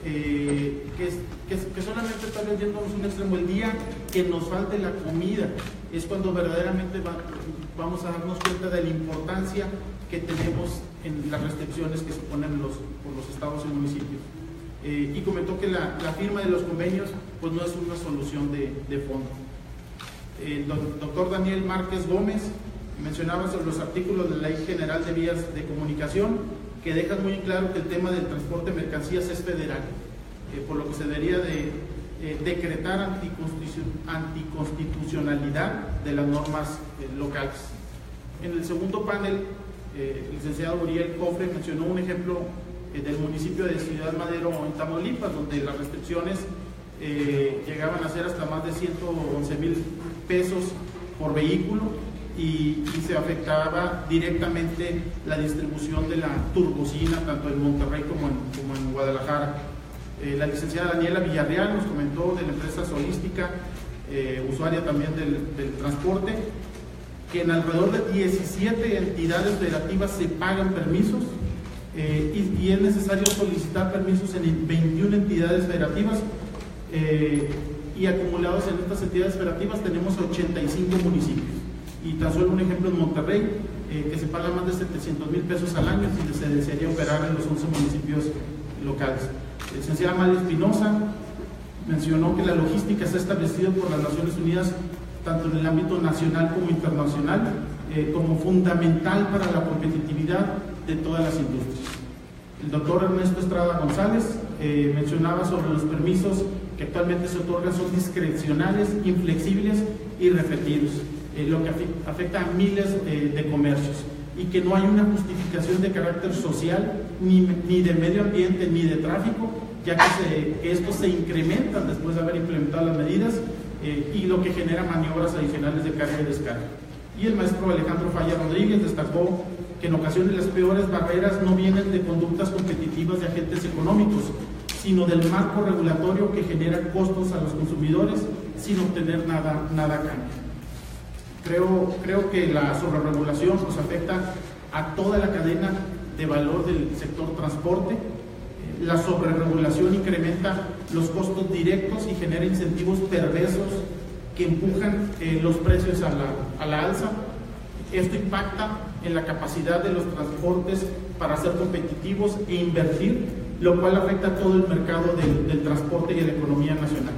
que solamente está yéndonos un extremo. El día que nos falte la comida es cuando verdaderamente vamos a darnos cuenta de la importancia que tenemos en las restricciones que se ponen por los estados y municipios. Y comentó que la firma de los convenios pues no es una solución de fondo. El doctor Daniel Márquez Gómez mencionaba sobre los artículos de la Ley General de Vías de Comunicación, que dejan muy claro que el tema del transporte de mercancías es federal, por lo que se debería de decretar anticonstitucionalidad de las normas locales. En el segundo panel, el licenciado Uriel Cofre mencionó un ejemplo del municipio de Ciudad Madero, en Tamaulipas, donde las restricciones llegaban a ser hasta más de 111,000 pesos por vehículo, y se afectaba directamente la distribución de la turbocina, tanto en Monterrey como en Guadalajara. La licenciada Daniela Villarreal nos comentó de la empresa Solística, usuaria también del transporte, que en alrededor de 17 entidades federativas se pagan permisos, y es necesario solicitar permisos en 21 entidades federativas, y acumulados en estas entidades federativas tenemos 85 municipios. Y tan solo un ejemplo en Monterrey, que se paga más de 700,000 pesos al año si se desearía operar en los 11 municipios locales. La licenciada María Espinosa mencionó que la logística está establecida por las Naciones Unidas tanto en el ámbito nacional como internacional, como fundamental para la competitividad de todas las industrias. El doctor Ernesto Estrada González mencionaba sobre los permisos que actualmente se otorgan son discrecionales, inflexibles y repetidos, lo que afecta a miles de comercios, y que no hay una justificación de carácter social, ni de medio ambiente, ni de tráfico, ya que estos se incrementan después de haber implementado las medidas, y lo que genera maniobras adicionales de carga y descarga. Y el maestro Alejandro Falla Rodríguez destacó que en ocasiones las peores barreras no vienen de conductas competitivas de agentes económicos, sino del marco regulatorio que genera costos a los consumidores sin obtener nada a cambio. Creo que la sobreregulación pues afecta a toda la cadena de valor del sector transporte. La sobreregulación incrementa los costos directos y genera incentivos perversos que empujan los precios a la alza. Esto impacta en la capacidad de los transportes para ser competitivos e invertir, lo cual afecta a todo el mercado del transporte y a la economía nacional.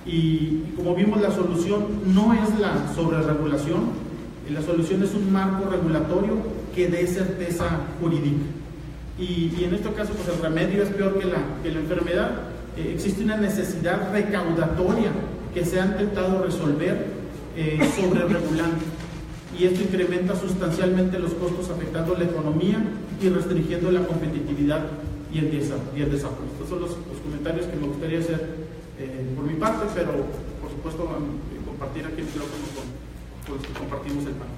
Y como vimos, la solución no es la sobreregulación, la solución es un marco regulatorio que dé certeza jurídica. Y en este caso, pues el remedio es peor que la enfermedad. Existe una necesidad recaudatoria que se ha intentado resolver sobreregulando, y esto incrementa sustancialmente los costos, afectando la economía y restringiendo la competitividad y el desarrollo. Estos son los comentarios que me gustaría hacer por mi parte, pero por supuesto compartir aquí el micrófono con los que compartimos el panel.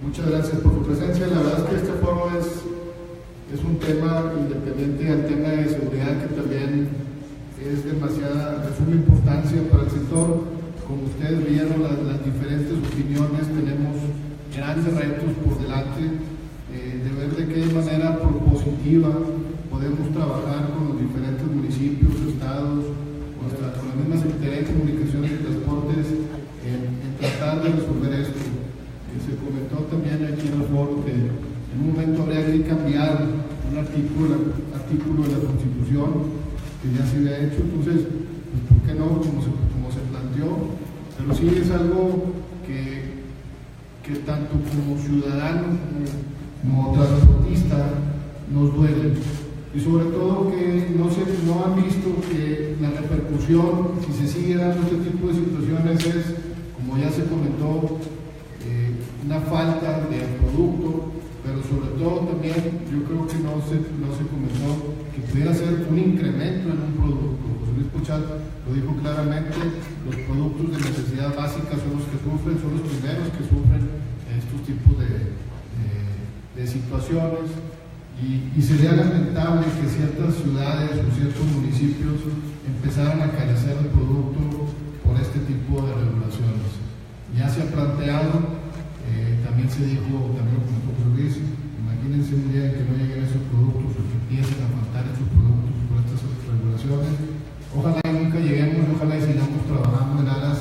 Muchas gracias por su presencia. La verdad es que este foro es un tema independiente al tema de seguridad, que también es de suma importancia para el sector. Como ustedes vieron, las diferentes opiniones, tenemos grandes retos por delante. de ver de qué manera propositiva podemos trabajar con los diferentes municipios, estados, o hasta con la misma Secretaría de Comunicaciones y Transportes en tratar de resolver esto. Se comentó también aquí en el foro que en un momento habría que cambiar un artículo de la Constitución que ya se había hecho, entonces, pues, ¿por qué no? Como se planteó, pero sí es algo que tanto como ciudadanos como transportistas nos duele, y sobre todo que no han visto que la repercusión, si se sigue dando este tipo de situaciones, es, como ya se comentó, una falta de producto, pero sobre todo también yo creo que no se comentó que pudiera ser un incremento en un producto. José Luis Pochat lo dijo claramente, los productos de necesidad básica son los que sufren, son los primeros que sufren estos tipos de situaciones, y sería lamentable que ciertas ciudades o ciertos municipios empezaran a carecer de producto por este tipo de regulaciones. Ya se ha planteado, también se dijo, también lo comentó José Luis, imagínense un día en que no lleguen esos productos o que empiecen a faltar esos productos por estas regulaciones. Ojalá y nunca lleguemos, ojalá y sigamos trabajando en aras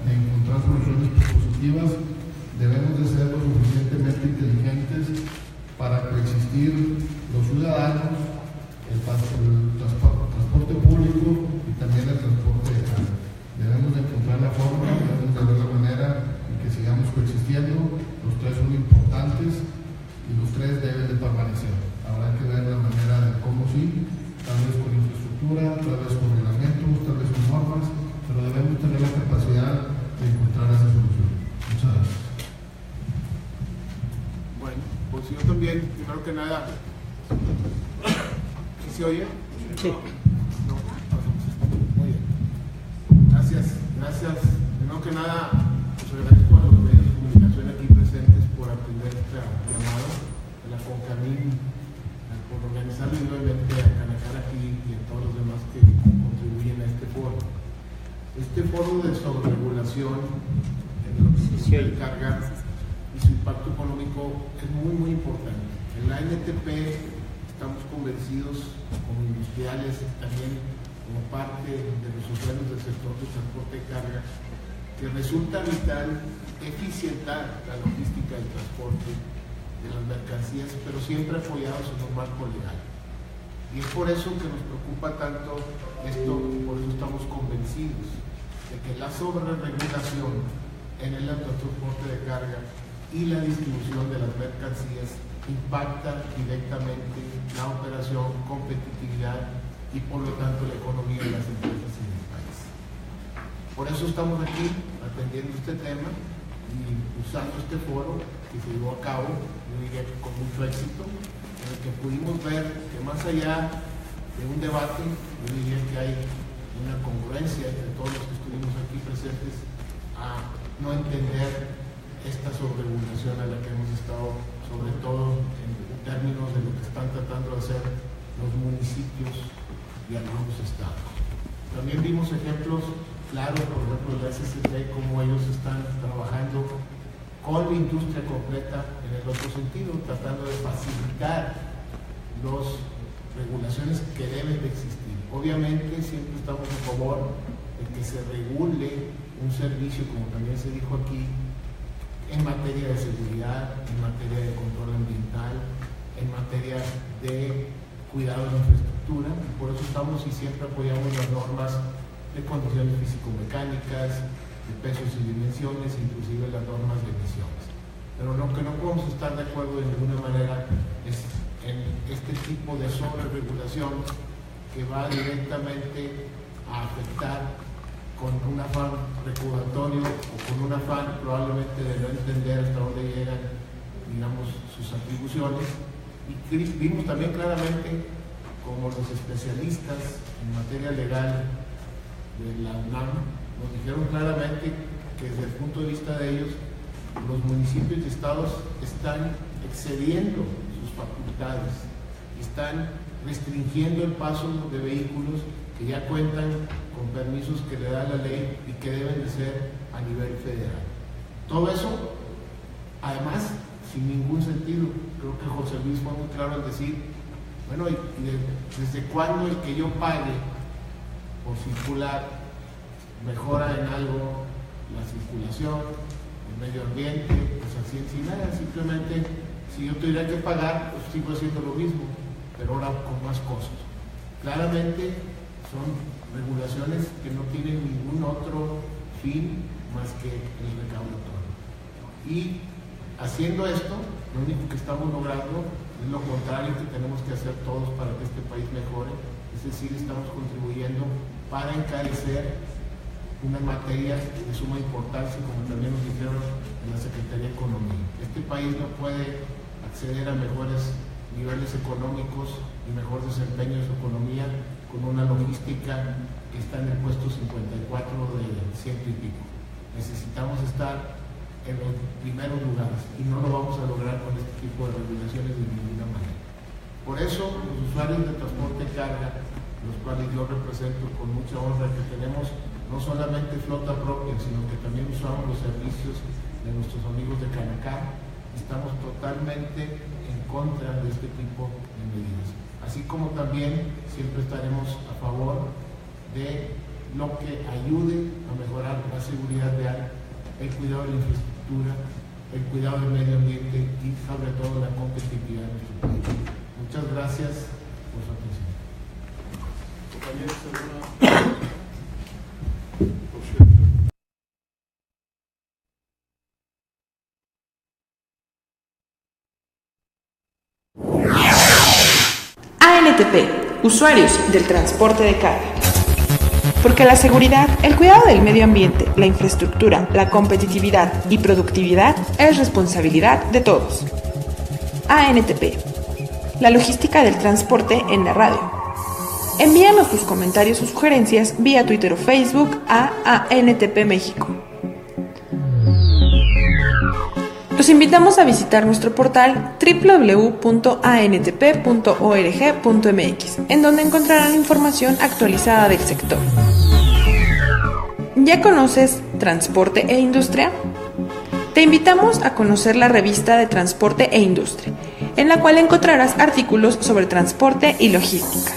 de encontrar soluciones positivas. Debemos de ser lo suficientemente inteligentes para coexistir los ciudadanos, el transporte público y también el transporte de carga. Debemos de encontrar la forma, debemos de ver la manera en que sigamos coexistiendo. Los tres son importantes y los tres deben de permanecer. Habrá que ver la manera de cómo sí, tal vez con infraestructura, tal vez con reglamentos, tal vez con normas, pero debemos tener la capacidad de encontrar esa solución. Muchas gracias. Bueno, pues yo también, primero que nada, ¿sí se oye? Sí. No. Muy bien. Gracias. Primero que nada, pues agradezco a los medios de comunicación aquí presentes por atender este llamado de la CONCAMIN, por organizar el evento a Canacar aquí y a todos los demás que contribuyen a este foro. Este foro de sobreregulación en lo que se carga y su impacto económico es muy importante. En la NTP estamos convencidos como industriales, también como parte de los usuarios del sector de transporte de carga, que resulta vital eficientar la logística del transporte de las mercancías, pero siempre apoyados en un marco legal. Y es por eso que nos preocupa tanto esto, por eso estamos convencidos de que la sobreregulación en el transporte de carga y la distribución de las mercancías impacta directamente la operación, competitividad y por lo tanto la economía de las empresas en el país. Por eso estamos aquí atendiendo este tema y usando este foro que se llevó a cabo, yo diría que con mucho éxito, en el que pudimos ver que más allá de un debate, yo diría que hay una congruencia entre todos los que estuvimos aquí presentes a no entender esta sobreregulación a la que hemos estado, sobre todo en términos de lo que están tratando de hacer los municipios y algunos estados. También vimos ejemplos claros, por ejemplo, de la SCT, cómo ellos están trabajando con la industria completa en el otro sentido, tratando de facilitar las regulaciones que deben de existir. Obviamente siempre estamos a favor de que se regule un servicio, como también se dijo aquí, en materia de seguridad, en materia de control ambiental, en materia de cuidado de la infraestructura, y por eso estamos y siempre apoyamos las normas de condiciones físico-mecánicas, de pesos y dimensiones, inclusive las normas de emisiones. Pero lo que no podemos estar de acuerdo de ninguna manera es en este tipo de sobreregulación que va directamente a afectar con un afán recaudatorio o con un afán probablemente de no entender hasta dónde llegan, digamos, sus atribuciones. Y vimos también claramente como los especialistas en materia legal de la UNAM nos dijeron claramente que desde el punto de vista de ellos, los municipios y estados están excediendo sus facultades, están restringiendo el paso de vehículos que ya cuentan con permisos que le da la ley y que deben de ser a nivel federal. Todo eso, además, sin ningún sentido. Creo que José Luis fue muy claro al decir, bueno, ¿desde cuándo el que yo pague por circular mejora en algo la circulación, el medio ambiente? Pues así en nada, simplemente si yo tuviera que pagar, pues sigo haciendo lo mismo, pero ahora con más costos. Claramente son regulaciones que no tienen ningún otro fin más que el recaudatorio. Y haciendo esto, lo único que estamos logrando es lo contrario que tenemos que hacer todos para que este país mejore, es decir, estamos contribuyendo para encarecer una materia de suma importancia, como también nos dijeron en la Secretaría de Economía. Este país no puede acceder a mejores niveles económicos y mejor desempeño de su economía con una logística que está en el puesto 54 de 100 y pico. Necesitamos estar en los primeros lugares y no lo vamos a lograr con este tipo de regulaciones de ninguna manera. Por eso los usuarios de transporte de carga, los cuales yo represento con mucha honra, que tenemos no solamente flota propia, sino que también usamos los servicios de nuestros amigos de Canacá, estamos totalmente en contra de este tipo de medidas. Así como también siempre estaremos a favor de lo que ayude a mejorar la seguridad vial, el cuidado de la infraestructura, el cuidado del medio ambiente y sobre todo la competitividad de nuestro país. Muchas gracias por su atención. ANTP, usuarios del transporte de carga. Porque la seguridad, el cuidado del medio ambiente, la infraestructura, la competitividad y productividad es responsabilidad de todos. ANTP, la logística del transporte en la radio. Envíanos tus comentarios o sugerencias vía Twitter o Facebook a ANTP México. Los invitamos a visitar nuestro portal www.antp.org.mx, en donde encontrarán información actualizada del sector. ¿Ya conoces Transporte e Industria? Te invitamos a conocer la revista de Transporte e Industria, en la cual encontrarás artículos sobre transporte y logística.